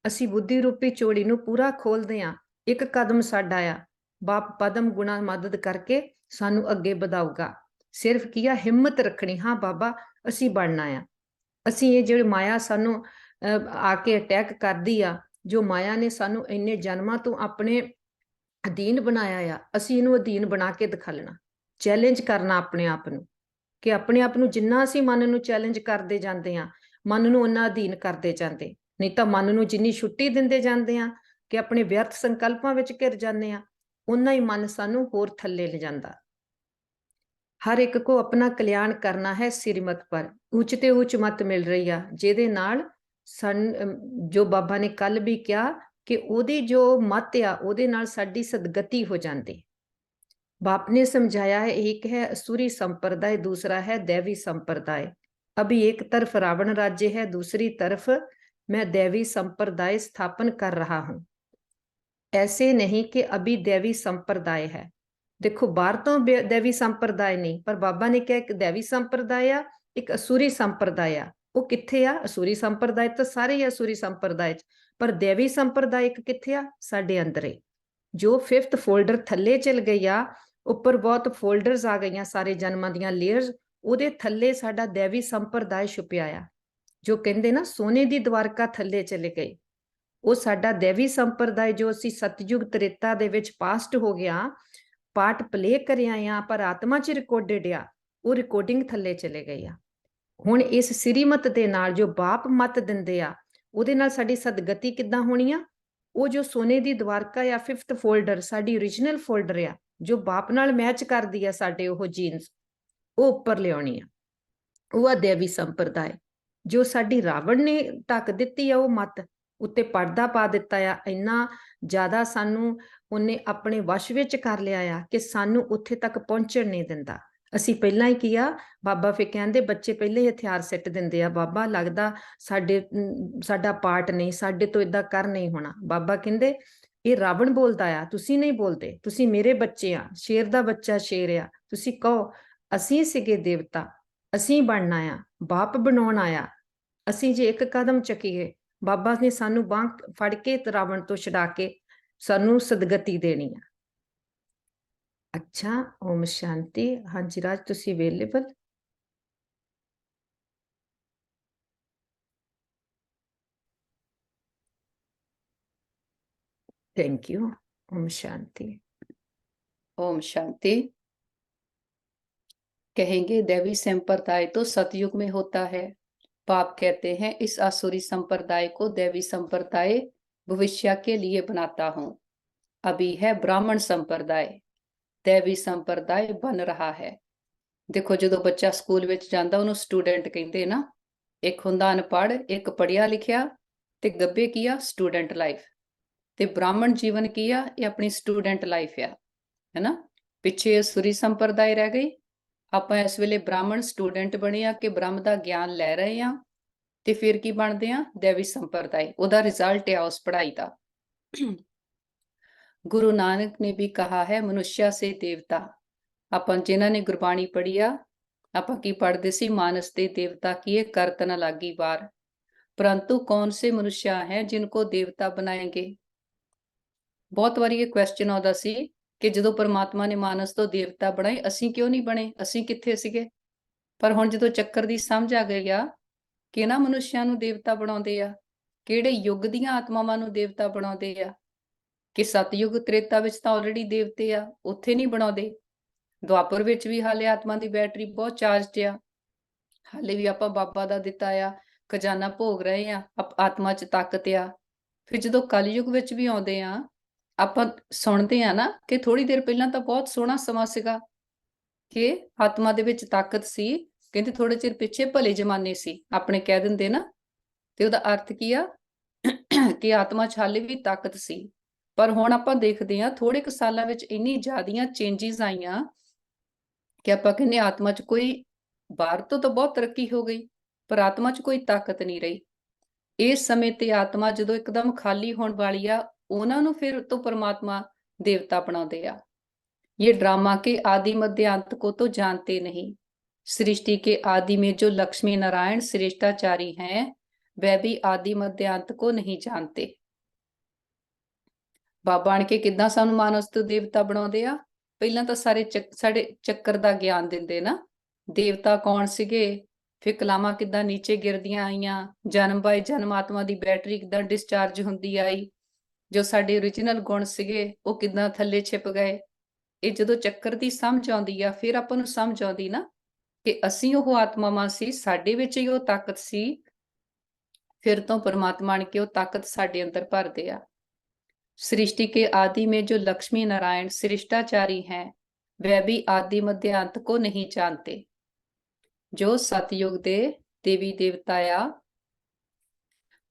ਅਸੀਂ ਬੁੱਧੀ ਰੂਪੀ ਝੋਲੀ ਨੂੰ ਪੂਰਾ ਖੋਲਦੇ ਆ। ਇੱਕ ਕਦਮ ਸਾਡਾ ਆ, ਬਾਪ ਪਦਮ ਗੁਣਾ ਮਦਦ ਕਰਕੇ ਸਾਨੂੰ ਅੱਗੇ ਵਧਾਊਗਾ। ਸਿਰਫ ਕੀ ਆ, ਹਿੰਮਤ ਰੱਖਣੀ, ਹਾਂ ਬਾਬਾ ਅਸੀਂ ਬਣਨਾ ਆ। ਅਸੀਂ ਇਹ ਜਿਹੜੀ ਮਾਇਆ ਸਾਨੂੰ ਆ ਕੇ ਅਟੈਕ ਕਰਦੀ ਆ, ਜੋ ਮਾਇਆ ਨੇ ਸਾਨੂੰ ਇੰਨੇ ਜਨਮਾਂ ਤੋਂ ਆਪਣੇ ਅਧੀਨ ਬਣਾਇਆ ਆ, ਅਸੀਂ ਇਹਨੂੰ ਅਧੀਨ ਬਣਾ ਕੇ ਦਿਖਾਲਣਾ, ਚੈਲੰਜ ਕਰਨਾ ਆਪਣੇ ਆਪ ਨੂੰ, ਕਿ ਆਪਣੇ ਆਪ ਨੂੰ ਜਿੰਨਾ ਅਸੀਂ ਮਨ ਨੂੰ ਚੈਲੰਜ ਕਰਦੇ ਜਾਂਦੇ ਆ, ਮਨ ਨੂੰ ਉਹਨਾਂ ਅਧੀਨ ਕਰਦੇ ਜਾਂਦੇ। ਨਹੀਂ ਤਾਂ ਮਨ ਨੂੰ ਜਿੰਨੀ ਛੁੱਟੀ ਦਿੰਦੇ ਜਾਂਦੇ ਆ ਕਿ ਆਪਣੇ ਵਿਅਰਥ ਸੰਕਲਪਾਂ ਵਿੱਚ ਘਿਰ ਜਾਂਦੇ ਆ, उन्ना ही मन सानू होर थल्ले ले जांदा। हर एक को अपना कल्याण करना है श्रीमत पर। ऊंच ते ऊंच मत मिल रही है, जिहदे नाल जो बाबा ने कल भी कहा कि ओदी जो मत आ ओदे नाल साडी सदगति हो जाती। बाप ने समझाया है, एक है असुरी संप्रदाय, दूसरा है दैवी संप्रदाय। अभी एक तरफ रावण राज्य है, दूसरी तरफ मैं दैवी संप्रदाय स्थापन कर रहा हूं। ऐसे नहीं कि अभी दैवी संप्रदाय है। देखो बाहर तो दैवी संप्रदाय नहीं, पर बाबा ने क्या एक दैवी संप्रदाय आ, एक असुरी संप्रदाय आ। वो किथे आ? असुरी संप्रदाय तो सारे ही असुरी संप्रदाय, पर दैवी संप्रदाय एक किथे आ? साडे अंदर। जो 5th फोल्डर थले चल गई आ, उपर बहुत फोल्डर्स आ गई, सारे जन्मां दियां लेयर्स, उहदे थले साडा दैवी संप्रदाय छुपिया आ। जो कहंदे ना सोने दी द्वारका थले चले गई, वो साडा दैवी संप्रदाय जो असी सतयुग त्रेता दे विच पास्ट हो गया, पार्ट प्ले करिया आ, पर आत्मा च रिकॉर्डेड आ, वो रिकॉर्डिंग थले चले गई आ। हुण इस श्रीमत दे नाल जो बाप मत दिंदे आ, उहदे नाल साडी सदगति किद्दां होनी आ? वो जो सोने दी द्वारका या 5th फोल्डर साडी ओरिजिनल फोल्डर आ, जो बाप नाल मैच करदी आ साडे ओह जीन्स, वो उपर लियाउणी आ। वो आ दैवी संप्रदाय। जो साडी रावण ने ढक दित्ती आ वो मत, उत्ते पर्दा पा दिता आ, इन्ना ज्यादा सानू उन्हें अपने वश विच कर लिया आ कि सानू उत्थे तक पहुंचण नहीं दिंदा। असी पहला ही किया, बाबा फिर कहंदे बच्चे पहले ही हथियार सिट दिंदे आ, बाबा लगदा साडा पार्ट नहीं, साडे तो इदां कर नहीं होना। बाबा कहंदे ये रावण बोलदा आ, तुसी नहीं बोलदे, तुसी मेरे बच्चे आ, शेर दा बच्चा शेर आ, तुसी कहो असी सीगे देवता, असी बनना आ, बाप बनाउण आया। असी जे एक कदम चकीए, बाबा ने सानू बांह फड़ के रावण तो छड़ा के सानू सदगति देनी है। अच्छा, ओम शांति। हाँ जी राज, तुसी अवेलेबल? Thank you. ओम शांति। ओम शांति। कहेंगे दैवी संप्रदाय तो सतयुग में होता है। पाप कहते हैं इस आसुरी संप्रदाय को दैवी संप्रदाय भविष्य के लिए बनाता हूँ। अभी है ब्राह्मण संप्रदाय, दैवी संप्रदाय बन रहा है। देखो जो बच्चा स्कूल विच जांदा ਉਹਨੂੰ स्टूडेंट कहते ना। एक ਹੁੰਦਾ अनपढ़, एक पढ़िया लिखिया ते गब्बे किया स्टूडेंट लाइफ ते ब्राह्मण जीवन किया ये अपनी स्टूडेंट लाइफ है ना। पिछे असुरी संप्रदाय रह गई, ਆਪਾਂ ਇਸ ਵੇਲੇ ਬ੍ਰਾਹਮਣ ਸਟੂਡੈਂਟ ਬਣੇ ਆ ਕਿ ਬ੍ਰਹਮ ਦਾ ਗਿਆਨ ਲੈ ਰਹੇ ਆ ਤੇ ਫਿਰ ਕੀ ਬਣਦੇ ਆ ਦੇਵੀ ਸੰਪਰਦਾਇ। ਉਹਦਾ ਰਿਜ਼ਲਟ ਆ ਉਸ ਪੜ੍ਹਾਈ ਦਾ। ਗੁਰੂ ਨਾਨਕ ਨੇ ਵੀ ਕਹਾ ਹੈ ਮਨੁੱਸ਼ਾ ਸੇ ਦੇਵਤਾ। ਆਪਾਂ ਜਿਨ੍ਹਾਂ ਨੇ ਗੁਰਬਾਣੀ ਪੜ੍ਹੀ ਆ, ਆਪਾਂ ਕੀ ਪੜ੍ਹਦੇ ਸੀ, ਮਾਨਸ ਤੇ ਦੇਵਤਾ ਕੀਏ ਕਰਤ ਨ ਲਾਗੀ ਵਾਰ, परंतु कौन से मनुष्य हैं जिनको देवता बनाएंगे। बहुत वारी ये क्वेश्चन आता सी कि ਜਦੋਂ परमात्मा ने मानस तो देवता बनाए ਅਸੀਂ क्यों नहीं बने, ਅਸੀਂ ਕਿੱਥੇ ਸੀਗੇ। ਪਰ ਹੁਣ ਜਦੋਂ ਚੱਕਰ ਦੀ ਸਮਝ ਆ ਗਈ ਆ ਕਿ ਨਾ ਮਨੁੱਸ਼ਿਆਂ ਨੂੰ ਦੇਵਤਾ ਬਣਾਉਂਦੇ ਆ, ਕਿਹੜੇ ਯੁੱਗ ਦੀਆਂ ਆਤਮਾਵਾਂ ਨੂੰ ਦੇਵਤਾ ਬਣਾਉਂਦੇ ਆ, ਕਿ ਸਤਯੁਗ ਤ੍ਰੇਤਾ ਵਿੱਚ ਤਾਂ ਆਲਰੇਡੀ ਦੇਵਤੇ ਆ, ਉੱਥੇ ਨਹੀਂ ਬਣਾਉਂਦੇ। ਦੁਆਪਰ ਵਿੱਚ ਵੀ ਹਾਲੇ ਆਤਮਾ ਦੀ ਬੈਟਰੀ ਬਹੁਤ ਚਾਰਜਡ ਆ, ਹਾਲੇ ਵੀ ਆਪਾਂ ਬਾਬਾ ਦਾ ਦਿੱਤਾ ਆ ਖਜ਼ਾਨਾ ਭੋਗ ਰਹੇ ਆ, ਆਤਮਾ 'ਚ ਤਾਕਤ ਆ। ਫਿਰ ਜਦੋਂ ਕਲਯੁਗ ਵਿੱਚ ਵੀ ਆਉਂਦੇ ਆ, ਆਪਾਂ ਸੁਣਦੇ ਆ ਨਾ ਕਿ ਥੋੜੀ ਦੇਰ ਪਹਿਲਾਂ ਤਾਂ ਬਹੁਤ ਸੋਹਣਾ ਸਮਾਂ ਸੀਗਾ, ਕਿ ਆਤਮਾ ਦੇ ਵਿੱਚ ਤਾਕਤ ਸੀ। ਕਹਿੰਦੇ ਥੋੜੇ ਚਿਰ ਪਿੱਛੇ ਭਲੇ ਜ਼ਮਾਨੇ ਸੀ, ਆਪਣੇ ਕਹਿ ਦਿੰਦੇ ਨਾ। ਤੇ ਉਹਦਾ ਅਰਥ ਕੀ ਆ ਕਿ ਆਤਮਾ 'ਚ ਹਾਲੇ ਵੀ ਤਾਕਤ ਸੀ। ਪਰ ਹੁਣ ਆਪਾਂ ਦੇਖਦੇ ਆ ਥੋੜੇ ਕੁ ਸਾਲਾਂ ਵਿੱਚ ਇੰਨੀ ਜ਼ਿਆਦੀਆਂ ਚੇਂਜਿਸ ਆਈਆਂ ਕਿ ਆਪਾਂ ਕਹਿੰਦੇ ਆਤਮਾ 'ਚ ਕੋਈ, ਬਾਹਰ ਤੋਂ ਤਾਂ ਬਹੁਤ ਤਰੱਕੀ ਹੋ ਗਈ ਪਰ ਆਤਮਾ 'ਚ ਕੋਈ ਤਾਕਤ ਨਹੀਂ ਰਹੀ। ਇਸ ਸਮੇਂ ਤੇ ਆਤਮਾ ਜਦੋਂ ਇੱਕਦਮ ਖਾਲੀ ਹੋਣ ਵਾਲੀ ਆ, ਉਹਨਾਂ ਨੂੰ ਫਿਰ ਤੋਂ परमात्मा देवता बनाते आ। ये ड्रामा के आदि मध्य अंत को तो जानते नहीं। सृष्टि के आदि में जो लक्ष्मी नारायण श्रेष्ठाचारी हैं वह भी आदि मध्य अंत को नहीं जानते। बाबा आण के किद्दां सानू मानस तो देवता बनाते आ। ਪਹਿਲਾਂ ਤਾਂ ਸਾਡੇ ਚੱਕਰ ਦਾ ਗਿਆਨ ਦਿੰਦੇ ਨਾ, ਦੇਵਤਾ ਕੌਣ ਸੀਗੇ, ਫਿਰ ਕਲਾਮਾਂ ਕਿੱਦਾਂ ਨੀਚੇ ਗਿਰਦੀਆਂ ਆਈਆਂ, ਜਨਮ ਬਾਏ ਜਨਮ ਆਤਮਾ ਦੀ ਬੈਟਰੀ ਕਿੱਦਾਂ ਡਿਸਚਾਰਜ ਹੁੰਦੀ ਆਈ, ਜੋ ਸਾਡੇ ਓਰੀਜਨਲ ਗੁਣ ਸੀਗੇ ਉਹ ਕਿੱਦਾਂ ਥੱਲੇ ਛਿਪ ਗਏ। ਇਹ ਜਦੋਂ ਚੱਕਰ ਦੀ ਸਮਝ ਆਉਂਦੀ ਆ, ਫਿਰ ਆਪਾਂ ਨੂੰ ਸਮਝ ਆਉਂਦੀ ਨਾ ਕਿ ਅਸੀਂ ਉਹ ਆਤਮਾਵਾਂ ਸੀ, ਸਾਡੇ ਵਿੱਚ ਹੀ ਉਹ ਤਾਕਤ ਸੀ। ਫਿਰ ਤੋਂ परमात्मा ने कि वो ताकत साडे अंदर भरदे आ। सृष्टि के आदि में जो लक्ष्मी नारायण श्रेष्ठाचारी हैं वह भी आदि मध्य अंत को नहीं जानते। जो सतयुग दे देवी देवता आ,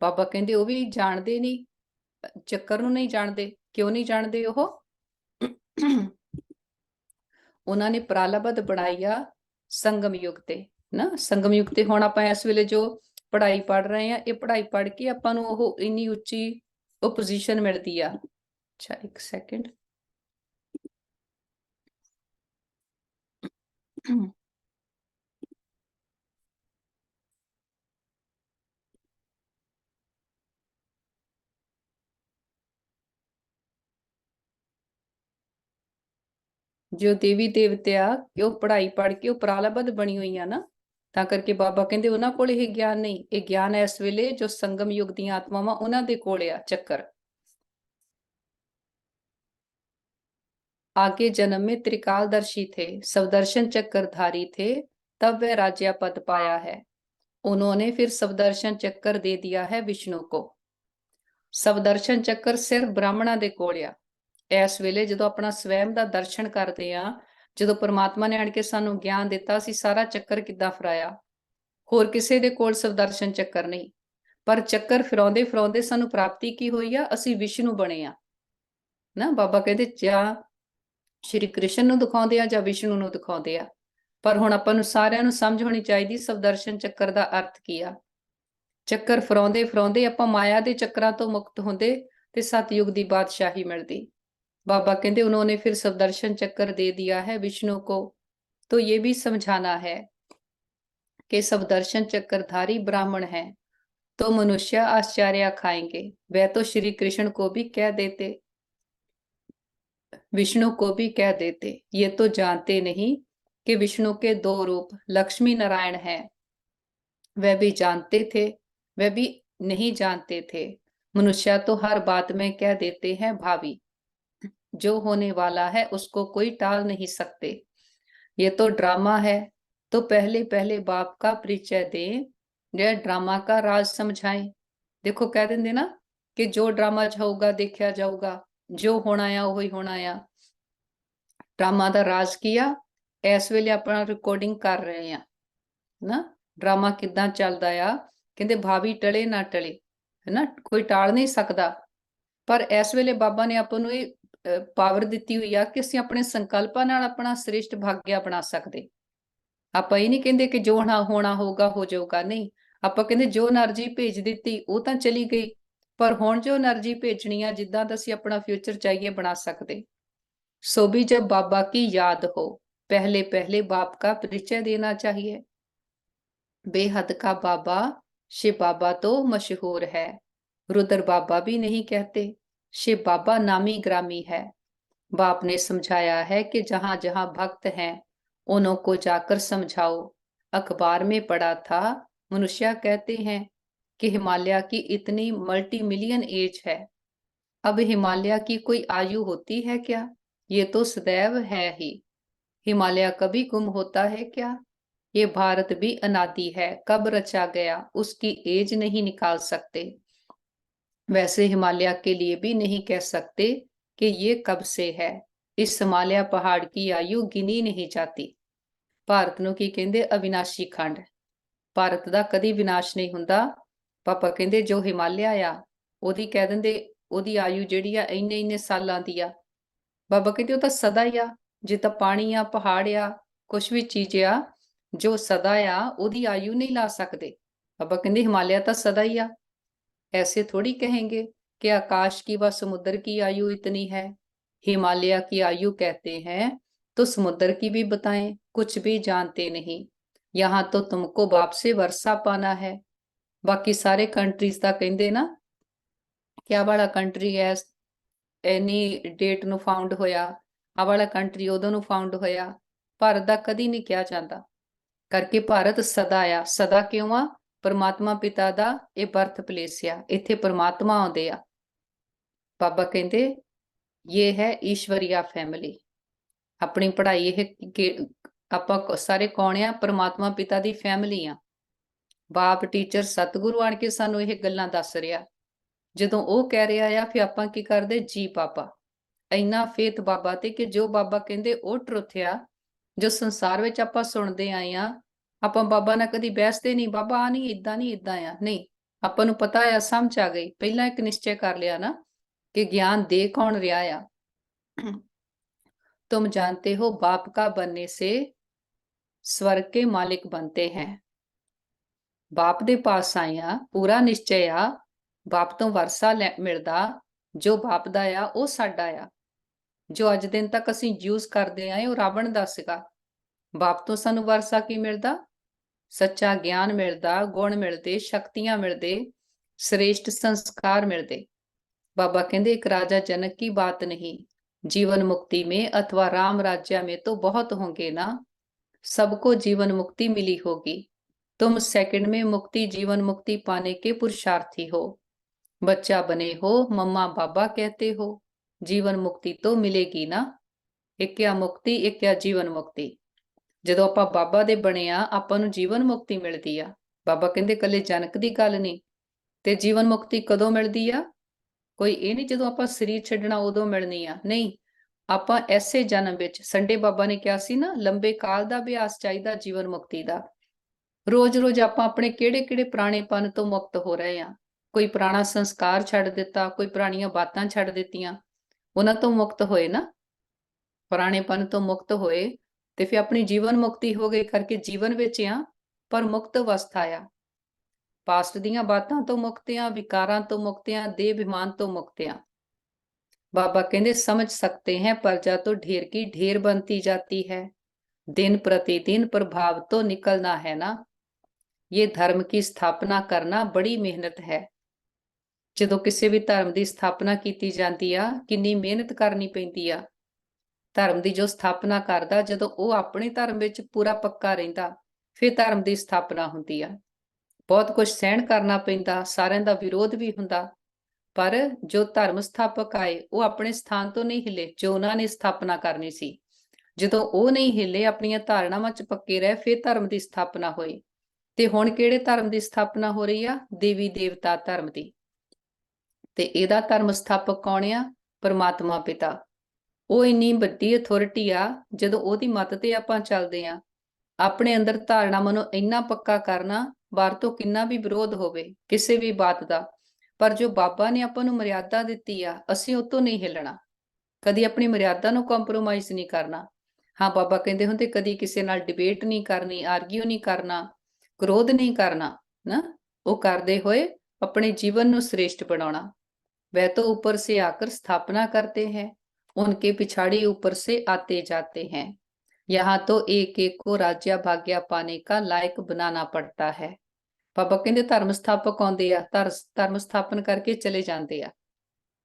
बाबा कहंदे ਉਹ ਵੀ ਜਾਣਦੇ ਨਹੀਂ, ਚੱਕਰ ਨੂੰ ਨਹੀਂ ਜਾਣਦੇ। ਕਿਉਂ ਨਹੀਂ ਜਾਣਦੇ ਉਹ? ਉਹਨਾਂ ਨੇ ਪ੍ਰਾਲਬਧ ਬਣਾਈ ਆ ਸੰਗਮ ਯੁਗ ਤੇ ਨਾ। ਸੰਗਮ ਯੁਗ ਤੇ ਹੁਣ ਆਪਾਂ ਇਸ ਵੇਲੇ ਜੋ ਪੜ੍ਹਾਈ ਪੜ੍ਹ ਰਹੇ ਆ, ਇਹ ਪੜ੍ਹਾਈ ਪੜ੍ਹ ਕੇ ਆਪਾਂ ਨੂੰ ਉਹ ਇੰਨੀ ਉੱਚੀ ਉਹ ਪੋਜੀਸ਼ਨ ਮਿਲਦੀ ਆ। ਅੱਛਾ ਇੱਕ ਸੈਕਿੰਡ। ਜੋ ਦੇਵੀ ਦੇਵਤੇ ਆ ਕਿ ਉਹ ਪੜ੍ਹਾਈ ਪੜ੍ਹ ਕੇ ਉਹ ਪ੍ਰਾਲਬਧ ਬਣੀ ਹੋਈ ਆ ਨਾ, ਤਾਂ ਕਰਕੇ ਬਾਬਾ ਕਹਿੰਦੇ ਉਹਨਾਂ ਕੋਲ ਇਹ ਗਿਆਨ ਨਹੀਂ। ਇਹ ਗਿਆਨ ਇਸ ਵੇਲੇ ਜੋ ਸੰਗਮ ਯੁਗ ਦੀਆਂ ਆਤਮਾਵਾਂ ਉਹਨਾਂ ਦੇ ਕੋਲ ਆ ਚੱਕਰ। आगे जन्म में त्रिकालदर्शी थे, सवदर्शन चक्रधारी थे, तब वह राज्य पद पाया है। उन्होंने फिर सवदर्शन चक्कर दे दिया है विष्णु को। सवदर्शन चक्कर सिर्फ ब्राह्मणा दे कोल आ। ਇਸ ਵੇਲੇ ਜਦੋਂ ਆਪਣਾ ਸਵੈਮ ਦਾ ਦਰਸ਼ਨ ਕਰਦੇ ਆ, ਜਦੋਂ ਪਰਮਾਤਮਾ ਨੇ ਆਣ ਕੇ ਸਾਨੂੰ ਗਿਆਨ ਦਿੱਤਾ, ਅਸੀਂ ਸਾਰਾ ਚੱਕਰ ਕਿੱਦਾਂ ਫਰਾਇਆ। ਹੋਰ ਕਿਸੇ ਦੇ ਕੋਲ ਸਵਦਰਸ਼ਨ ਚੱਕਰ ਨਹੀਂ, ਪਰ ਚੱਕਰ ਫਿਰਾਉਂਦੇ ਫਿਰਾਉਂਦੇ ਸਾਨੂੰ ਪ੍ਰਾਪਤੀ ਕੀ ਹੋਈ ਆ, ਅਸੀਂ ਵਿਸ਼ਨੂੰ ਬਣੇ ਆ ਨਾ। ਬਾਬਾ ਕਹਿੰਦੇ ਜਾਂ ਸ਼੍ਰੀ ਕ੍ਰਿਸ਼ਨ ਨੂੰ ਦਿਖਾਉਂਦੇ ਆ ਜਾਂ ਵਿਸ਼ਨੂੰ ਨੂੰ ਦਿਖਾਉਂਦੇ ਆ। ਪਰ ਹੁਣ ਆਪਾਂ ਨੂੰ ਸਾਰਿਆਂ ਨੂੰ ਸਮਝ ਹੋਣੀ ਚਾਹੀਦੀ ਸਵਦਰਸ਼ਨ ਚੱਕਰ ਦਾ ਅਰਥ ਕੀ ਆ। ਚੱਕਰ ਫਰਾਉਂਦੇ ਫਰਾਉਂਦੇ ਆਪਾਂ ਮਾਇਆ ਦੇ ਚੱਕਰਾਂ ਤੋਂ ਮੁਕਤ ਹੁੰਦੇ ਤੇ ਸਤਯੁਗ ਦੀ ਬਾਦਸ਼ਾਹੀ ਮਿਲਦੀ। बाबा कहते उन्होंने फिर सवदर्शन चक्कर दे दिया है विष्णु को। तो ये भी समझाना है कि सवदर्शन चक्रधारी ब्राह्मण है तो मनुष्य आश्चर्य खाएंगे। वह तो श्री कृष्ण को भी कह देते। विष्णु को भी कह देते। ये तो जानते नहीं कि विष्णु के दो रूप लक्ष्मी नारायण हैं। वह भी जानते थे, वह भी नहीं जानते थे। मनुष्य तो हर बात में कह देते हैं भावी। जो होने वाला है उसको कोई टाल नहीं सकते। ये तो ड्रामा है, तो पहले पहले बाप का परिचय दें, यह ड्रामा का राज समझाएं। देखो कह देंगे ना कि जो ड्रामा होगा देखा जाऊगा, जो होना आ वही होना आ। ड्रामा ਦਾ ਰਾਜ ਕੀਆ ਇਸ ਵੇਲੇ ਆਪਣਾ ਰਿਕਾਰਡਿੰਗ ਕਰ ਰਹੇ ਆ ਨਾ। ਡਰਾਮਾ ਕਿੱਦਾਂ ਚੱਲਦਾ ਆ, ਕਹਿੰਦੇ ਭਾਵੀ ਟਲੇ ਨਾ ਟਲੇ, ਹੈ ਨਾ, ਕੋਈ ਟਾਲ ਨਹੀਂ ਸਕਦਾ। ਪਰ ਇਸ ਵੇਲੇ ਬਾਬਾ ਨੇ ਆਪਾਂ ਨੂੰ ਇਹ ਪਾਵਰ ਦਿੱਤੀ ਹੋਈ ਆ ਕਿ ਅਸੀਂ ਆਪਣੇ ਸੰਕਲਪਾਂ ਨਾਲ ਆਪਣਾ ਸ੍ਰੇਸ਼ਟ ਭਾਗਿਆ ਬਣਾ ਸਕਦੇ। ਆਪਾਂ ਇਹ ਨਹੀਂ ਕਹਿੰਦੇ ਕਿ ਜੋ ਹੋਣਾ ਹੋਊਗਾ ਹੋ ਜਾਊਗਾ, ਨਹੀਂ। ਆਪਾਂ ਕਹਿੰਦੇ ਜੋ એનર્ਜੀ ਭੇਜ ਦਿੱਤੀ ਉਹ ਤਾਂ ਚਲੀ ਗਈ, ਪਰ ਹੁਣ ਜੋ એનર્ਜੀ ਭੇਜਣੀ ਆ ਜਿੱਦਾਂ ਦਾ ਅਸੀਂ ਆਪਣਾ ਫਿਊਚਰ ਚਾਹੀਏ ਬਣਾ ਸਕਦੇ। सो भी जब बाबा की याद हो, पहले पहले बाप का परिचय देना चाहिए। बेहद का बाबा, शिव बाबा तो मशहूर है, रुद्र बाबा भी नहीं कहते। शिव बाबा नामी ग्रामी है। बाप ने समझाया है कि जहां जहां भक्त हैं उन्हों को जाकर समझाओ। अखबार में पढ़ा था, मनुष्य कहते हैं कि हिमालय की इतनी मल्टी मिलियन एज है। अब हिमालय की कोई आयु होती है क्या? ये तो सदैव है ही। हिमालय कभी गुम होता है क्या? ये भारत भी अनादि है, कब रचा गया उसकी एज नहीं निकाल सकते। वैसे हिमालय के लिए भी नहीं कह सकते कि ये कब से है। इस हिमालय पहाड़ की आयु गिनी नहीं जाती। ਭਾਰਤ ਨੂੰ ਕੀ ਕਹਿੰਦੇ? ਅਵਿਨਾਸ਼ੀ ਖੰਡ। ਭਾਰਤ ਦਾ ਕਦੀ ਵਿਨਾਸ਼ ਨਹੀਂ ਹੁੰਦਾ। ਪਾਪਾ ਕਹਿੰਦੇ ਜੋ ਹਿਮਾਲਿਆ ਆ ਉਹਦੀ ਕਹਿ ਦਿੰਦੇ ਉਹਦੀ ਆਯੂ ਜਿਹੜੀ ਆ ਇੰਨੇ ਇੰਨੇ ਸਾਲਾਂ ਦੀ ਆ। ਬਾਬਾ ਕਹਿੰਦੇ ਉਹ ਤਾਂ ਸਦਾ ਹੀ ਆ। ਜੇ ਤਾਂ ਪਾਣੀ ਆ, ਪਹਾੜ ਆ, ਕੁਛ ਵੀ ਚੀਜ਼ ਆ ਜੋ ਸਦਾ ਆ ਉਹਦੀ ਆਯੂ ਨਹੀਂ ਲਾ ਸਕਦੇ। ਬਾਬਾ ਕਹਿੰਦੇ ਹਿਮਾਲਿਆ ਤਾਂ ਸਦਾ ਹੀ ਆ। ऐसे थोड़ी कहेंगे कि आकाश की व समुद्र की आयु इतनी है। हिमालय की आयु कहते हैं तो समुद्र की भी बताएं, कुछ भी जानते नहीं। यहाँ तो तुमको बाप से वर्षा पाना है। बाकी सारे कंट्रीज का कहते ना क्या वाला कंट्री है एनी डेट ਨੂੰ ਫਾਊਂਡ ਹੋਇਆ, ਆ ਵਾਲਾ ਕੰਟਰੀ ਉਦੋਂ ਨੂੰ ਫਾਊਂਡ ਹੋਇਆ। ਭਾਰਤ ਦਾ ਕਦੀ ਨਹੀਂ ਕਿਹਾ ਜਾਂਦਾ, ਕਰਕੇ ਭਾਰਤ ਸਦਾ ਆ। ਸਦਾ ਕਿਉਂ ਆ? ਪਰਮਾਤਮਾ ਪਿਤਾ ਦਾ ਇਹ ਬਰਥ ਪਲੇਸ ਆ, ਇੱਥੇ ਪਰਮਾਤਮਾ ਆਉਂਦੇ ਆ। ਬਾਬਾ ਕਹਿੰਦੇ ਇਹ ਹੈ ਈਸ਼ਵਰੀਆ ਫੈਮਿਲੀ। ਆਪਣੀ ਪੜ੍ਹਾਈ ਇਹ ਆਪਾਂ ਸਾਰੇ ਕੌਣ ਆ? ਪਰਮਾਤਮਾ ਪਿਤਾ ਦੀ ਫੈਮਿਲੀ ਆ। ਬਾਪ, ਟੀਚਰ, ਸਤਿਗੁਰੂ ਆਣ ਕੇ ਸਾਨੂੰ ਇਹ ਗੱਲਾਂ ਦੱਸ ਰਿਹਾ। ਜਦੋਂ ਉਹ ਕਹਿ ਰਿਹਾ ਆ ਫਿਰ ਆਪਾਂ ਕੀ ਕਰਦੇ? ਜੀ ਬਾਬਾ। ਇੰਨਾ ਫੇਥ ਬਾਬਾ ਤੇ ਕਿ ਜੋ ਬਾਬਾ ਕਹਿੰਦੇ ਉਹ ਟਰੁੱਥ ਆ। ਜੋ ਸੰਸਾਰ ਵਿੱਚ ਆਪਾਂ ਸੁਣਦੇ ਆਏ ਆ, ਆਪਾਂ ਬਾਬਾ ਨਾਲ ਕਦੀ ਬਹਿਸਦੇ ਨਹੀਂ। ਬਾਬਾ ਆ ਨਹੀਂ, ਇਦਾਂ ਨਹੀਂ, ਇਦਾਂ ਆ, ਨਹੀਂ। ਆਪਾਂ ਨੂੰ ਪਤਾ ਆ, ਸਮਝ ਆ ਗਈ। ਪਹਿਲਾਂ ਇੱਕ ਨਿਸ਼ਚੈ ਕਰ ਲਿਆ ਨਾ ਕਿ ਗਿਆਨ ਦੇ ਕੌਣ ਰਿਹਾ ਆ। तुम जानते हो बाप का बनने से स्वर्ग के मालिक बनते हैं। बाप दे पास आया, पूरा निश्चय आ, बाप तो वरसा मिलदा, जो बाप दा आ ਉਹ ਸਾਡਾ ਆ। ਜੋ ਅੱਜ ਦਿਨ ਤੱਕ ਅਸੀਂ ਯੂਜ਼ ਕਰਦੇ ਆਏ ਉਹ ਰਾਵਣ ਦਾ ਸੀਗਾ। ਬਾਪ ਤੋਂ ਸਾਨੂੰ ਵਰਸਾ ਕੀ ਮਿਲਦਾ? ਸੱਚਾ ਗਿਆਨ ਮਿਲਦਾ, ਗੁਣ ਮਿਲਦੇ, ਸ਼ਕਤੀਆਂ ਮਿਲਦੇ, श्रेष्ठ संस्कार मिलते। बाबा कहते एक राजा जनक की बात नहीं, जीवन मुक्ति में अथवा राम राज्य में तो बहुत होंगे ना। सबको जीवन मुक्ति मिली होगी। तुम सेकंड में मुक्ति, जीवन मुक्ति पाने के पुरुषार्थी हो। बच्चा बने हो, मम्मा बाबा कहते हो, जीवन मुक्ति तो मिलेगी ना। एक क्या मुक्ति, एक क्या जीवन मुक्ति। ਜਦੋਂ ਆਪਾਂ ਬਾਬਾ ਦੇ ਬਣੇ ਆ, ਆਪਾਂ ਨੂੰ ਜੀਵਨ ਮੁਕਤੀ ਮਿਲਦੀ ਆ। ਬਾਬਾ ਕਹਿੰਦੇ ਕੱਲੇ ਜਨਕ ਦੀ ਗੱਲ ਨਹੀਂ। ਤੇ ਜੀਵਨ ਮੁਕਤੀ ਕਦੋਂ ਮਿਲਦੀ ਆ? ਕੋਈ ਇਹ ਨਹੀਂ ਜਦੋਂ ਆਪਾਂ ਸਰੀਰ ਛੱਡਣਾ ਉਦੋਂ ਮਿਲਣੀ ਆ, ਨਹੀਂ। ਆਪਾਂ ਐਸੇ ਜਨਮ ਵਿੱਚ, ਸੰਡੇ ਬਾਬਾ ਨੇ ਕਿਹਾ ਸੀ ਨਾ, ਲੰਬੇ ਕਾਲ ਦਾ ਅਭਿਆਸ ਚਾਹੀਦਾ ਜੀਵਨ ਮੁਕਤੀ ਦਾ। ਰੋਜ਼-ਰੋਜ਼ ਆਪਾਂ ਆਪਣੇ ਕਿਹੜੇ-ਕਿਹੜੇ ਪੁਰਾਣੇਪਨ ਤੋਂ ਮੁਕਤ ਹੋ ਰਹੇ ਆ। ਕੋਈ ਪੁਰਾਣਾ ਸੰਸਕਾਰ ਛੱਡ ਦਿੱਤਾ, ਕੋਈ ਪੁਰਾਣੀਆਂ ਬਾਤਾਂ ਛੱਡ ਦਿੱਤੀਆਂ, ਉਹਨਾਂ ਤੋਂ ਮੁਕਤ ਹੋਏ ਨਾ। ਪੁਰਾਣੇਪਨ ਤੋਂ ਮੁਕਤ ਹੋਏ ਤੇ ਫਿਰ ਆਪਣੀ ਜੀਵਨ ਮੁਕਤੀ ਹੋ ਗਈ, ਕਰਕੇ ਜੀਵਨ ਵਿੱਚ ਆ ਪਰ ਮੁਕਤ ਅਵਸਥਾ ਆ। ਪਾਸਟ ਦੀਆਂ ਬਾਤਾਂ ਤੋਂ ਮੁਕਤ ਆ, ਵਿਕਾਰਾਂ ਤੋਂ ਮੁਕਤ ਆ, ਦੇਹ ਅਭਿਮਾਨ ਤੋਂ ਮੁਕਤ ਆ। बाबा कहते समझ सकते हैं प्रजा तो ढेर की ढेर बनती जाती है, दिन प्रतिदिन प्रभाव तो निकलना है ना। ये धर्म की स्थापना करना बड़ी मेहनत है। ਜਦੋਂ ਕਿਸੇ ਵੀ ਧਰਮ ਦੀ ਸਥਾਪਨਾ ਕੀਤੀ ਜਾਂਦੀ ਆ, ਕਿੰਨੀ ਮਿਹਨਤ ਕਰਨੀ ਪੈਂਦੀ ਆ। ਧਰਮ ਦੀ ਜੋ ਸਥਾਪਨਾ ਕਰਦਾ, ਜਦੋਂ ਉਹ ਆਪਣੇ ਧਰਮ ਵਿੱਚ ਪੂਰਾ ਪੱਕਾ ਰਹਿੰਦਾ, ਫਿਰ ਧਰਮ ਦੀ ਸਥਾਪਨਾ ਹੁੰਦੀ ਆ। ਬਹੁਤ ਕੁਝ ਸਹਿਣ ਕਰਨਾ ਪੈਂਦਾ, ਸਾਰਿਆਂ ਦਾ ਵਿਰੋਧ ਵੀ ਹੁੰਦਾ, ਪਰ ਜੋ ਧਰਮ ਸਥਾਪਕ ਆਏ ਉਹ ਆਪਣੇ ਸਥਾਨ ਤੋਂ ਨਹੀਂ ਹਿੱਲੇ, ਜੋ ਉਹਨਾਂ ਨੇ ਸਥਾਪਨਾ ਕਰਨੀ ਸੀ। ਜਦੋਂ ਉਹ ਨਹੀਂ ਹਿੱਲੇ, ਆਪਣੀਆਂ ਧਾਰਨਾਵਾਂ 'ਚ ਪੱਕੇ ਰਹੇ, ਫਿਰ ਧਰਮ ਦੀ ਸਥਾਪਨਾ ਹੋਈ। ਤੇ ਹੁਣ ਕਿਹੜੇ ਧਰਮ ਦੀ ਸਥਾਪਨਾ ਹੋ ਰਹੀ ਆ? ਦੇਵੀ ਦੇਵਤਾ ਧਰਮ ਦੀ। ਤੇ ਇਹਦਾ ਧਰਮ ਸਥਾਪਕ ਕੌਣ ਆ? ਪਰਮਾਤਮਾ ਪਿਤਾ। ਉਹ ਇੰਨੀ ਵੱਡੀ ਅਥਾਰਟੀ ਆ, ਜਦੋਂ ਉਹਦੀ ਮੱਤ ਤੇ ਆਪਾਂ ਚੱਲਦੇ ਆ, ਆਪਣੇ ਅੰਦਰ ਧਾਰਨਾਵਾਂ ਨੂੰ ਇੰਨਾ ਪੱਕਾ ਕਰਨਾ, ਬਾਹਰ ਤੋਂ ਕਿੰਨਾ ਵੀ ਵਿਰੋਧ ਹੋਵੇ ਕਿਸੇ ਵੀ ਬਾਤ ਦਾ, ਪਰ ਜੋ ਬਾਬਾ ਨੇ ਆਪਾਂ ਨੂੰ ਮਰਿਆਦਾ ਦਿੱਤੀ ਆ, ਅਸੀਂ ਉਹ ਤੋਂ ਨਹੀਂ ਹਿੱਲਣਾ, ਕਦੀ ਆਪਣੀ ਮਰਿਆਦਾ ਨੂੰ ਕੰਪਰੋਮਾਈਜ਼ ਨਹੀਂ ਕਰਨਾ। ਹਾਂ, ਬਾਬਾ ਕਹਿੰਦੇ ਹੁੰਦੇ ਕਦੀ ਕਿਸੇ ਨਾਲ ਡਿਬੇਟ ਨਹੀਂ ਕਰਨੀ, ਆਰਗਿਊ ਨਹੀਂ ਕਰਨਾ, क्रोध नहीं करना ना, वो करते हुए अपने जीवन को श्रेष्ठ बनाना। वह तो ऊपर से आकर स्थापना करते हैं, उनके पिछाड़ी ऊपर से आते जाते हैं। यहाँ तो एक एक को राज्य भाग्य पाने का लायक बनाना पड़ता है। बाबा कहते धर्म स्थापक आते आ, धर्म स्थापन करके चले जाते आ,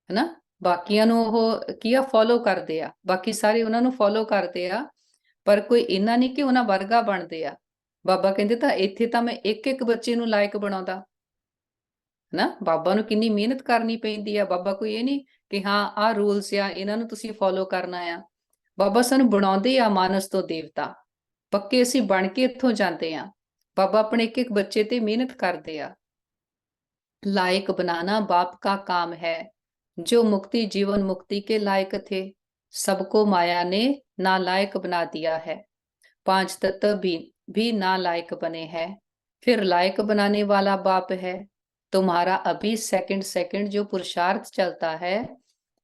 है ना, बाकियां नूं ओह की आ फॉलो करते आ, बाकी सारे उन्हां नूं फॉलो करते आ, पर कोई इन्ना नहीं कि उन्हां वर्गा बनते आ। ਬਾਬਾ ਕਹਿੰਦੇ ਤਾਂ ਇੱਥੇ ਤਾਂ ਮੈਂ ਇੱਕ ਇੱਕ ਬੱਚੇ ਨੂੰ ਲਾਇਕ ਬਣਾਉਂਦਾ ਨਾ, ਬਾਬਾ ਨੂੰ ਕਿੰਨੀ ਮਿਹਨਤ ਕਰਨੀ ਪੈਂਦੀ ਆ। ਬਾਬਾ ਕੋਈ ਇਹ ਨਹੀਂ ਕਿ ਹਾਂ ਆਹ ਰੂਲਸ ਆ, ਇਹਨਾਂ ਨੂੰ ਤੁਸੀਂ ਫੋਲੋ ਕਰਨਾ ਆ। ਬਾਬਾ ਸਾਨੂੰ ਬਣਾਉਂਦੇ ਆ ਮਾਨਸ ਤੋਂ ਦੇਵਤਾ, ਪੱਕੇ ਅਸੀਂ ਬਣ ਕੇ ਇੱਥੋਂ ਜਾਂਦੇ ਆ। ਬਾਬਾ ਆਪਣੇ ਇੱਕ ਇੱਕ ਬੱਚੇ ਤੇ ਮਿਹਨਤ ਕਰਦੇ ਆ। लायक बनाना बाप का काम है, जो मुक्ति जीवन मुक्ति के लायक थे, सबको माया ने नालायक बना दिया है। 5 तत्व भी नालायक बने हैं, फिर लायक बनाने वाला बाप है। तुम्हारा अभी सेकंड सेकंड जो पुरुषार्थ चलता है,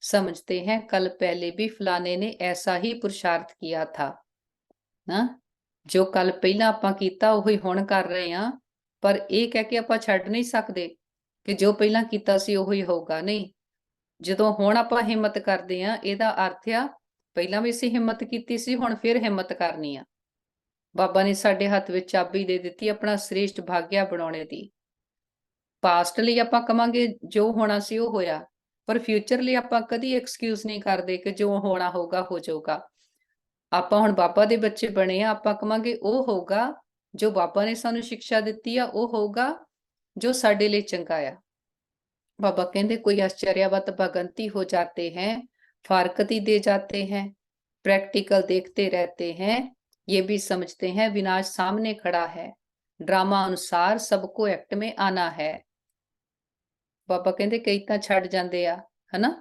समझते हैं कल पहले भी फलाने ने ऐसा ही पुरुषार्थ किया था ना, जो कल पहला आपां कीता ਉਹੀ ਹੁਣ ਕਰ ਰਹੇ ਆ। ਪਰ ਇਹ ਕਹਿ ਕੇ ਆਪਾਂ ਛੱਡ ਨਹੀਂ ਸਕਦੇ ਕਿ ਜੋ ਪਹਿਲਾਂ ਕੀਤਾ ਸੀ ਉਹੀ ਹੋਊਗਾ, ਨਹੀਂ। ਜਦੋਂ ਹੁਣ ਆਪਾਂ ਹਿੰਮਤ ਕਰਦੇ ਆ, ਇਹਦਾ ਅਰਥ ਆ ਪਹਿਲਾਂ ਵੀ ਅਸੀਂ ਹਿੰਮਤ ਕੀਤੀ ਸੀ, ਹੁਣ ਫਿਰ ਹਿੰਮਤ ਕਰਨੀ ਆ। ਬਾਬਾ ਨੇ ਸਾਡੇ ਹੱਥ ਵਿੱਚ ਚਾਬੀ ਦੇ ਦਿੱਤੀ ਆਪਣਾ ਸ੍ਰੇਸ਼ਟ ਭਾਗਿਆ ਬਣਾਉਣੇ ਦੀ। ਪਾਸਟ ਲਈ ਆਪਾਂ ਕਵਾਂਗੇ ਜੋ ਹੋਣਾ ਸੀ ਉਹ ਹੋਇਆ, ਪਰ ਫਿਊਚਰ ਲਈ ਆਪਾਂ ਕਦੀ ਐਕਸਕਿਊਜ਼ ਨਹੀਂ ਕਰਦੇ ਕਿ ਜੋ ਹੋਣਾ ਹੋਊਗਾ ਹੋ ਜਾਊਗਾ। ਆਪਾਂ ਹੁਣ ਬਾਬਾ ਦੇ ਬੱਚੇ ਬਣੇ ਆ, ਆਪਾਂ ਕਵਾਂਗੇ ਉਹ ਹੋਊਗਾ ਜੋ ਬਾਬਾ ਨੇ ਸਾਨੂੰ ਸਿੱਖਿਆ ਦਿੱਤੀ ਆ, ਉਹ ਹੋਊਗਾ ਜੋ ਸਾਡੇ ਲਈ ਚੰਗਾ ਆ। बाबा कहते कोई आश्चर्यवत भगंती हो जाते हैं, फारकती दे जाते हैं, प्रैक्टिकल देखते रहते हैं, ये भी समझते हैं विनाश सामने खड़ा है, ड्रामा अनुसार सबको एक्ट में आना है। बाबा कहते कई तां छड़ जांदे आ, है ना,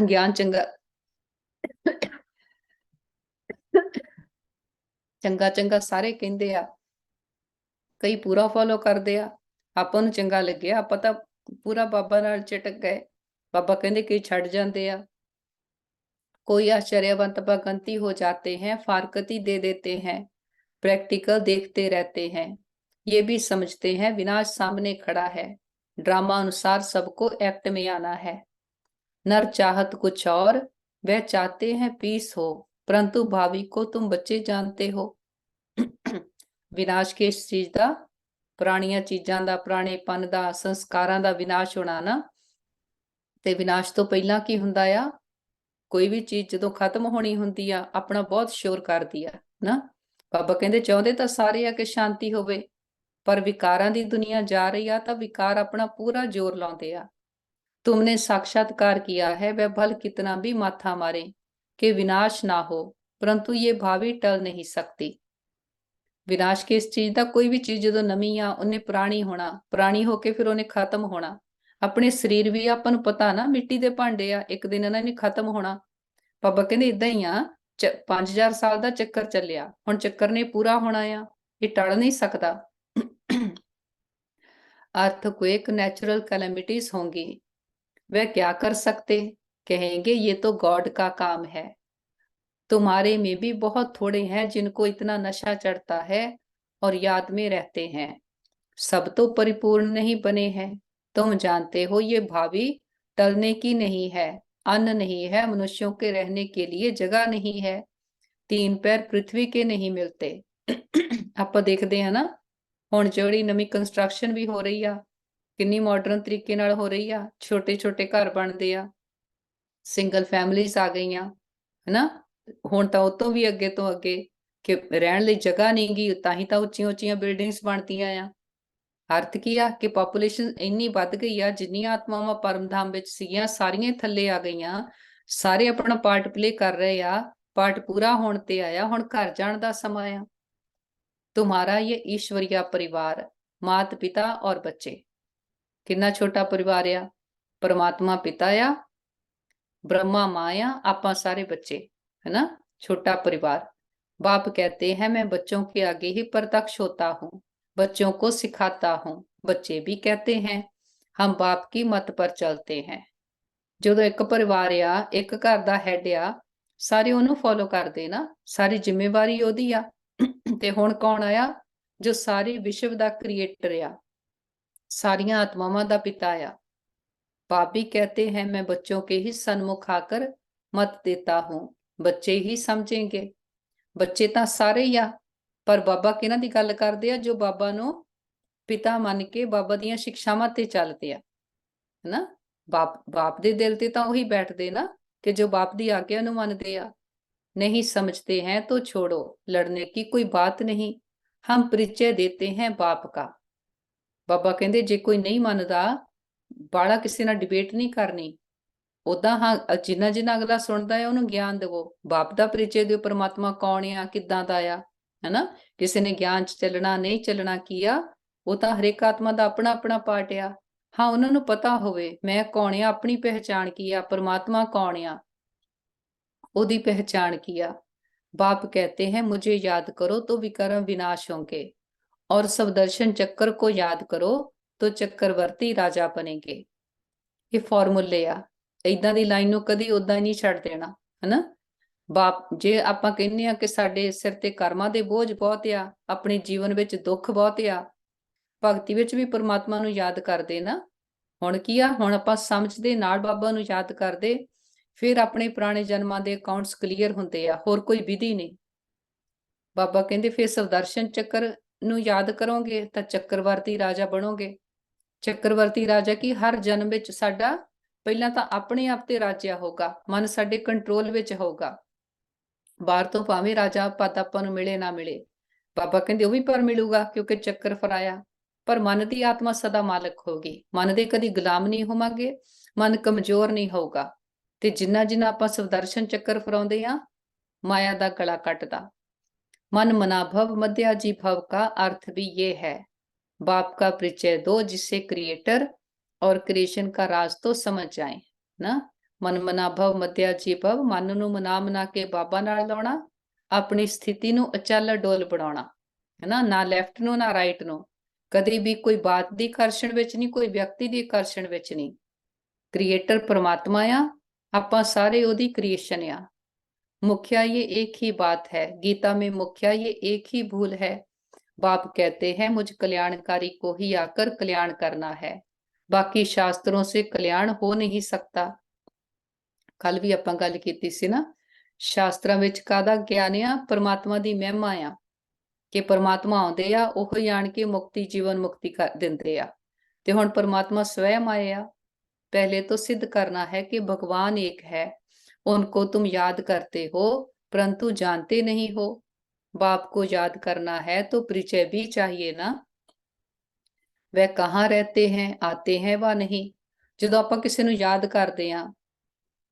ज्ञान चंगा चंगा चंगा सारे कहंदे आ, कई पूरा फॉलो करदे आ। ਆਪਾਂ ਨੂੰ ਚੰਗਾ ਲੱਗਿਆ, ਆਪਾਂ ਤਾਂ ਪੂਰਾ ਬਾਬਾ ਨਾਲ ਚਟਕ ਗਏ। ਬਾਬਾ ਕਹਿੰਦੇ ਕਈ ਛੱਡ ਜਾਂਦੇ ਆ। कोई आश्चर्यवंत भगंती हो जाते हैं, फारकती दे देते हैं, प्रैक्टिकल देखते रहते हैं, ये भी समझते हैं विनाश सामने खड़ा है, ड्रामा अनुसार सबको एक्ट में आना है। नर चाहत कुछ और, वह चाहते हैं पीस हो, परंतु भावी को तुम बच्चे जानते हो। विनाश किस चीज का? ਪੁਰਾਣੀਆਂ ਚੀਜ਼ਾਂ ਦਾ, ਪੁਰਾਣੇਪਨ ਦਾ, ਸੰਸਕਾਰਾਂ ਦਾ ਵਿਨਾਸ਼ ਹੋਣਾ ਨਾ। ਤੇ ਵਿਨਾਸ਼ ਤੋਂ ਪਹਿਲਾਂ ਕੀ ਹੁੰਦਾ ਆ? ਕੋਈ ਵੀ ਚੀਜ਼ ਜਦੋਂ ਖਤਮ ਹੋਣੀ ਹੁੰਦੀ ਆ, ਆਪਣਾ ਬਹੁਤ ਸ਼ੋਰ ਕਰਦੀ ਆ ਨਾ। ਬਾਬਾ ਕਹਿੰਦੇ ਚਾਹੁੰਦੇ ਤਾਂ ਸਾਰੇ ਆ ਕਿ ਸ਼ਾਂਤੀ ਹੋਵੇ, ਪਰ ਵਿਕਾਰਾਂ ਦੀ ਦੁਨੀਆ ਜਾ ਰਹੀ ਆ ਤਾਂ ਵਿਕਾਰ ਆਪਣਾ ਪੂਰਾ ਜ਼ੋਰ ਲਾਉਂਦੇ ਆ। तुमने साक्षात्कार किया है, वह भल कितना भी माथा मारे कि विनाश ना हो, परंतु ये भावी टल नहीं सकती। विनाश किस चीज का? कोई भी चीज जो नवी आ उन्हें पुरानी होना, पुरानी होके फिर उन्हें खत्म होना। अपने शरीर भी आपां नूं पता ना मिट्टी दे भांडे आ, एक दिन इन्हां ने खत्म होना। बाबा कहंदे इदां ही आ, 5000 साल दा चक्कर ਚੱਲਿਆ, ਹੁਣ ਚੱਕਰ ने पूरा होना आ, ये टल नहीं सकता। अर्थक्वेक नेचुरल कैलेमिटीज होंगी, वह क्या कर सकते? कहेंगे ये तो गॉड का काम है। तुम्हारे में भी बहुत थोड़े हैं जिनको इतना नशा चढ़ता है और याद में रहते हैं। सब तो परिपूर्ण नहीं बने हैं। तुम जानते हो ये भावी टलने की नहीं है, अन्न नहीं है, मनुष्यों के रहने के लिए जगह नहीं है, 3 पैर पृथ्वी के नहीं मिलते। ਆਪਾਂ ਦੇਖਦੇ ਹਾਂ ਨਾ, ਹੁਣ ਜਿਹੜੀ ਨਵੀਂ ਕੰਸਟਰਕਸ਼ਨ ਵੀ ਹੋ ਰਹੀ ਆ, ਕਿੰਨੀ ਮਾਡਰਨ ਤਰੀਕੇ ਨਾਲ ਹੋ ਰਹੀ ਆ, ਛੋਟੇ ਛੋਟੇ ਘਰ ਬਣਦੇ ਆ, ਸਿੰਗਲ ਫੈਮਲੀਜ਼ ਆ ਗਈਆਂ, ਹਨਾ। ਹੁਣ ਤਾਂ ਉਹ ਤੋਂ ਵੀ ਅੱਗੇ ਤੋਂ ਅੱਗੇ ਕਿ ਰਹਿਣ ਲਈ ਜਗ੍ਹਾ ਨਹੀਂ ਗੀ, ਤਾਂ ਹੀ ਤਾਂ ਉੱਚੀਆਂ ਉੱਚੀਆਂ ਬਿਲਡਿੰਗਸ ਬਣਦੀਆਂ ਆ। ਅਰਥ ਕੀ ਆ ਕਿ ਪਾਪੂਲੇਸ਼ਨ ਇੰਨੀ ਵੱਧ ਗਈ ਆ, ਜਿੰਨੀਆਂ ਆਤਮਾਵਾਂ ਪਰਮਧਾਮ ਵਿੱਚ ਸੀਗੀਆਂ ਸਾਰੀਆਂ ਥੱਲੇ ਆ ਗਈਆਂ, ਸਾਰੇ ਆਪਣਾ ਪਾਰਟ ਪਲੇ ਕਰ ਰਹੇ ਆ, ਪਾਰਟ ਪੂਰਾ ਹੋਣ ਤੇ ਆਇਆ, ਹੁਣ ਘਰ ਜਾਣ ਦਾ ਸਮਾਂ ਆ। तुम्हारा ये ईश्वरीय परिवार, माता पिता और बच्चे, कितना छोटा परिवार आ। परमात्मा पिता आ, ब्रह्मा माँ आ, आपा सारे बच्चे, है ना, छोटा परिवार। बाप कहते हैं मैं बच्चों के आगे ही प्रत्यक्ष होता हूँ, बच्चों को सिखाता हूँ। बच्चे भी कहते हैं हम बाप की मत पर चलते हैं। ਜਦੋਂ ਇੱਕ ਪਰਿਵਾਰ ਆ, ਇੱਕ ਘਰ ਦਾ ਹੈਡ ਆ, ਸਾਰੇ ਉਹਨੂੰ ਫੋਲੋ ਕਰਦੇ ਨਾ, ਸਾਰੀ ਜ਼ਿੰਮੇਵਾਰੀ ਉਹਦੀ ਆ। ਤੇ ਹੁਣ ਕੌਣ ਆਇਆ? ਜੋ ਸਾਰੇ ਵਿਸ਼ਵ ਦਾ ਕ੍ਰੀਏਟਰ ਆ, ਸਾਰੀਆਂ ਆਤਮਾਵਾਂ ਦਾ ਪਿਤਾ ਆ। बाप भी कहते हैं मैं बच्चों के ही सन्मुख आकर मत देता हूँ, बच्चे ही समझेंगे। ਬੱਚੇ ਤਾਂ ਸਾਰੇ ਹੀ ਆ, ਪਰ ਬਾਬਾ ਕਿਹਨਾਂ ਦੀ ਗੱਲ ਕਰਦੇ ਆ? ਜੋ ਬਾਬਾ ਨੂੰ ਪਿਤਾ ਮੰਨ ਕੇ ਬਾਬਾ ਦੀਆਂ ਸਿੱਖਿਆਵਾਂ ਤੇ ਚੱਲਦੇ ਆ, ਹਨਾ। ਬਾਪ ਦੇ ਦਿਲ ਤੇ ਤਾਂ ਉਹੀ ਬੈਠਦੇ ਨਾ ਕਿ ਜੋ ਬਾਪ ਦੀ ਆਗਿਆ ਨੂੰ ਮੰਨਦੇ ਆ। नहीं समझते हैं तो छोड़ो, लड़ने की कोई बात नहीं, हम परिचय देते हैं बाप का। ਬਾਬਾ ਕਹਿੰਦੇ ਜੇ ਕੋਈ ਨਹੀਂ ਮੰਨਦਾ, ਬਾਲਾ ਕਿਸੇ ਨਾਲ ਡਿਬੇਟ ਨਹੀਂ ਕਰਨੀ। ਉਦਾਂ ਹਾਂ, ਜਿੰਨਾ ਜਿੰਨਾ ਅਗਲਾ ਸੁਣਦਾ ਹੈ ਉਹਨੂੰ ਗਿਆਨ ਦੇਵੋ, ਬਾਪ ਦਾ ਪਰਿਚੈ ਦਿਓ, ਪਰਮਾਤਮਾ ਕੌਣ ਆ, ਕਿੱਦਾਂ ਦਾ ਆ, ਹਨਾ। ਕਿਸੇ ਨੇ ਗਿਆਨ ਚ ਚੱਲਣਾ ਨਹੀਂ ਚੱਲਣਾ ਕੀ ਆ, ਉਹ ਤਾਂ ਹਰੇਕ ਆਤਮਾ ਦਾ ਆਪਣਾ ਆਪਣਾ ਪਾਰਟ ਆ। ਹਾਂ, ਉਹਨਾਂ ਨੂੰ ਪਤਾ ਹੋਵੇ ਮੈਂ ਕੌਣ ਆ, ਆਪਣੀ ਪਹਿਚਾਣ ਕੀ ਆ, ਪਰਮਾਤਮਾ ਕੌਣ ਆ, ਉਹਦੀ ਪਹਿਚਾਣ ਕੀ ਆ। बाप कहते हैं मुझे याद करो तो विकर्म विनाश होंगे, और स्वदर्शन चक्र को याद करो तो चक्रवर्ती राजा बनेंगे। ਇਹ ਫਾਰਮੂਲੇ ਆ, ਏਦਾਂ ਦੀ ਲਾਈਨ ਨੂੰ ਕਦੀ ਉਦਾਂ ਨਹੀਂ ਛੱਡ ਦੇਣਾ, ਹਨਾ। ਬਾਪ, ਜੇ ਆਪਾਂ ਕਹਿੰਦੇ ਆ ਕਿ ਸਾਡੇ ਸਿਰ ਤੇ ਕਰਮਾਂ ਦੇ ਬੋਝ ਬਹੁਤ ਆ, ਆਪਣੇ ਜੀਵਨ ਵਿੱਚ ਦੁੱਖ ਬਹੁਤ ਆ, ਭਗਤੀ ਵਿੱਚ ਵੀ ਪਰਮਾਤਮਾ ਨੂੰ ਯਾਦ ਕਰਦੇ ਨਾ। ਹੁਣ ਕੀ ਆ, ਹੁਣ ਆਪਾਂ ਸਮਝ ਦੇ ਨਾਲ ਬਾਬਾ ਨੂੰ ਯਾਦ ਕਰਦੇ, ਫਿਰ ਆਪਣੇ ਪੁਰਾਣੇ ਜਨਮਾਂ ਦੇ ਅਕਾਊਂਟਸ ਕਲੀਅਰ ਹੁੰਦੇ ਆ, ਹੋਰ ਕੋਈ ਵਿਧੀ ਨਹੀਂ। ਬਾਬਾ ਕਹਿੰਦੇ ਫਿਰ ਸੁਦਰਸ਼ਨ ਚੱਕਰ ਨੂੰ ਯਾਦ ਕਰੋਗੇ ਤਾਂ ਚੱਕਰਵਰਤੀ ਰਾਜਾ ਬਣੋਗੇ। ਚੱਕਰਵਰਤੀ ਰਾਜਾ ਕੀ, ਹਰ ਜਨਮ ਵਿੱਚ ਸਾਡਾ ਪਹਿਲਾਂ ਤਾਂ ਆਪਣੇ ਆਪ ਤੇ ਰਾਜਿਆ ਹੋਊਗਾ, ਮਨ ਸਾਡੇ ਕੰਟਰੋਲ ਵਿੱਚ ਹੋਊਗਾ। ਬਾਹਰ ਤੋਂ ਭਾਵੇਂ ਰਾਜਾ ਪਦ ਆਪਾਂ ਨੂੰ ਮਿਲੇ ਨਾ ਮਿਲੇ, ਬਾਬਾ ਕਹਿੰਦੇ ਉਹ ਵੀ ਪਰ ਮਿਲੂਗਾ, ਕਿਉਂਕਿ ਚੱਕਰ ਫਰਾਇਆ। ਪਰ ਮਨ ਦੀ ਆਤਮਾ ਸਦਾ ਮਾਲਕ ਹੋਗੀ, ਮਨ ਦੇ ਕਦੀ ਗੁਲਾਮ ਨਹੀਂ ਹੋਵਾਂਗੇ, ਮਨ ਕਮਜ਼ੋਰ ਨਹੀਂ ਹੋਊਗਾ। ਤੇ ਜਿੰਨਾ ਜਿੰਨਾ ਆਪਾਂ ਸੁਦਰਸ਼ਨ ਚੱਕਰ ਫਰਾਉਂਦੇ ਆ, ਮਾਇਆ ਦਾ ਗਲਾ ਕੱਟਦਾ। मन मना भव मध्याजी भव का अर्थ भी ये है, बाप का परिचय दो जिससे क्रिएटर और क्रिएशन का राज तो समझ जाए ना। मन मना भव मध्याजी भव, मन ਨੂੰ ਮਨਾ ਮਨਾ ਕੇ ਬਾਬਾ ਨਾਲ ਲਾਉਣਾ, ਆਪਣੀ ਸਥਿਤੀ ਨੂੰ ਅਚਲ ਡੋਲ ਬਣਾਉਣਾ, ਹੈ ਨਾ, ਨਾ ਲੈਫਟ ਨੂੰ ਨਾ ਰਾਈਟ ਨੂੰ, ਕਦੇ ਵੀ ਕੋਈ ਬਾਤ ਦੀ ਆਕਰਸ਼ਣ ਵਿੱਚ ਨਹੀਂ, ਕੋਈ ਵਿਅਕਤੀ ਦੀ ਆਕਰਸ਼ਣ ਵਿੱਚ ਨਹੀਂ। ਕ੍ਰੀਏਟਰ ਪਰਮਾਤਮਾ ਆ, ਆਪਾਂ ਸਾਰੇ ਉਹਦੀ ਕ੍ਰੀਏਸ਼ਨ ਆ। मुखिया ये एक ही बात है, गीता में मुखिया ये एक ही भूल है। बाप कहते हैं मुझ कल्याणकारी को ही आकर कल्याण करना है, बाकी शास्त्रों से कल्याण हो नहीं सकता। कल भी ਆਪਾਂ ਗੱਲ ਕੀਤੀ ਸੀ ਨਾ, ਸ਼ਾਸਤਰਾਂ ਵਿੱਚ ਕਾਹਦਾ ਗਿਆਨ ਆ? ਪਰਮਾਤਮਾ ਦੀ ਮਹਿਮਾ ਆ, ਕਿ ਪਰਮਾਤਮਾ ਆਉਂਦੇ ਆ, ਉਹ ਹੀ ਆਣ ਕੇ ਮੁਕਤੀ, ਜੀਵਨ ਮੁਕਤੀ ਕਰ ਦਿੰਦੇ ਆ। ਤੇ ਹੁਣ ਪਰਮਾਤਮਾ स्वयं आए आ। पहले तो सिद्ध करना है कि भगवान एक है, उनको तुम याद करते हो परंतु जानते नहीं हो। बाप को याद करना है तो परिचय भी चाहिए ना, वह कहाँ रहते हैं, आते हैं वा नहीं। ਜਦੋਂ ਆਪਾਂ ਕਿਸੇ ਨੂੰ ਯਾਦ ਕਰਦੇ ਆ,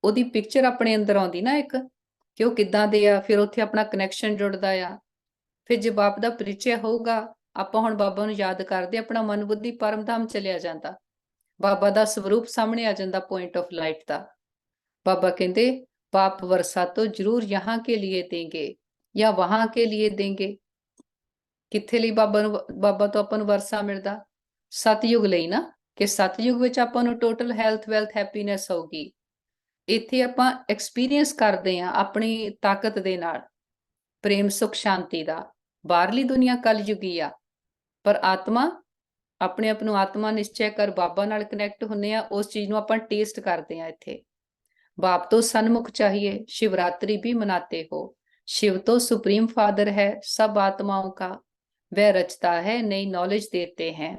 ਉਹਦੀ ਪਿਕਚਰ ਆਪਣੇ ਅੰਦਰ ਆਉਂਦੀ ਨਾ ਇੱਕ, ਕਿ ਉਹ ਕਿੱਦਾਂ ਦੇ ਆ, ਫਿਰ ਉੱਥੇ ਆਪਣਾ ਕਨੈਕਸ਼ਨ ਜੁੜਦਾ ਆ। ਫਿਰ ਜੇ ਬਾਪ ਦਾ ਪਰਿਚੈ ਹੋਊਗਾ, ਆਪਾਂ ਹੁਣ ਬਾਬਾ ਨੂੰ ਯਾਦ ਕਰਦੇ, ਆਪਣਾ ਮਨ ਬੁੱਧੀ ਪਰਮਧਾਮ ਚਲਿਆ ਜਾਂਦਾ, ਬਾਬਾ ਦਾ ਸਰੂਪ ਸਾਹਮਣੇ ਆ ਜਾਂਦਾ, ਪੁਆਇੰਟ ਆਫ ਲਾਈਟ ਦਾ। बाबा कहते पाप वर्षा तो जरूर यहाँ के लिए देंगे या वहां के लिए देंगे। किथे ਲਈ ਬਾਬਾ ਤੋਂ ਆਪਾਂ ਨੂੰ ਵਰਸਾ ਮਿਲਦਾ? ਸਤਯੁਗ ਲਈ ਨਾ, ਕਿ ਸਤਯੁਗ ਵਿੱਚ ਆਪਾਂ ਨੂੰ ਟੋਟਲ ਹੈਲਥ, ਵੈਲਥ, ਹੈਪੀਨੈਸ ਹੋਊਗੀ। ਇੱਥੇ ਆਪਾਂ ਐਕਸਪੀਰੀਅੰਸ ਕਰਦੇ ਆ ਆਪਣੀ ਤਾਕਤ ਦੇ ਨਾਲ ਪ੍ਰੇਮ, ਸੁਖ, ਸ਼ਾਂਤੀ ਦਾ। ਬਾਹਰਲੀ ਦੁਨੀਆ ਕਲਯੁਗੀ ਆ, ਪਰ ਆਤਮਾ, ਆਪਣੇ ਆਪ ਨੂੰ ਆਤਮਾ ਨਿਸ਼ਚੈ ਕਰ ਬਾਬਾ ਨਾਲ ਕਨੈਕਟ ਹੁੰਨੇ ਆ, ਉਸ ਚੀਜ਼ ਨੂੰ ਆਪਾਂ ਟੇਸਟ ਕਰਦੇ ਆ ਇੱਥੇ। बाप तो सन्मुख चाहिए, शिवरात्रि भी मनाते हो, शिव तो सुप्रीम फादर है सब आत्माओं का, वह रचता है, नई नॉलेज देते हैं।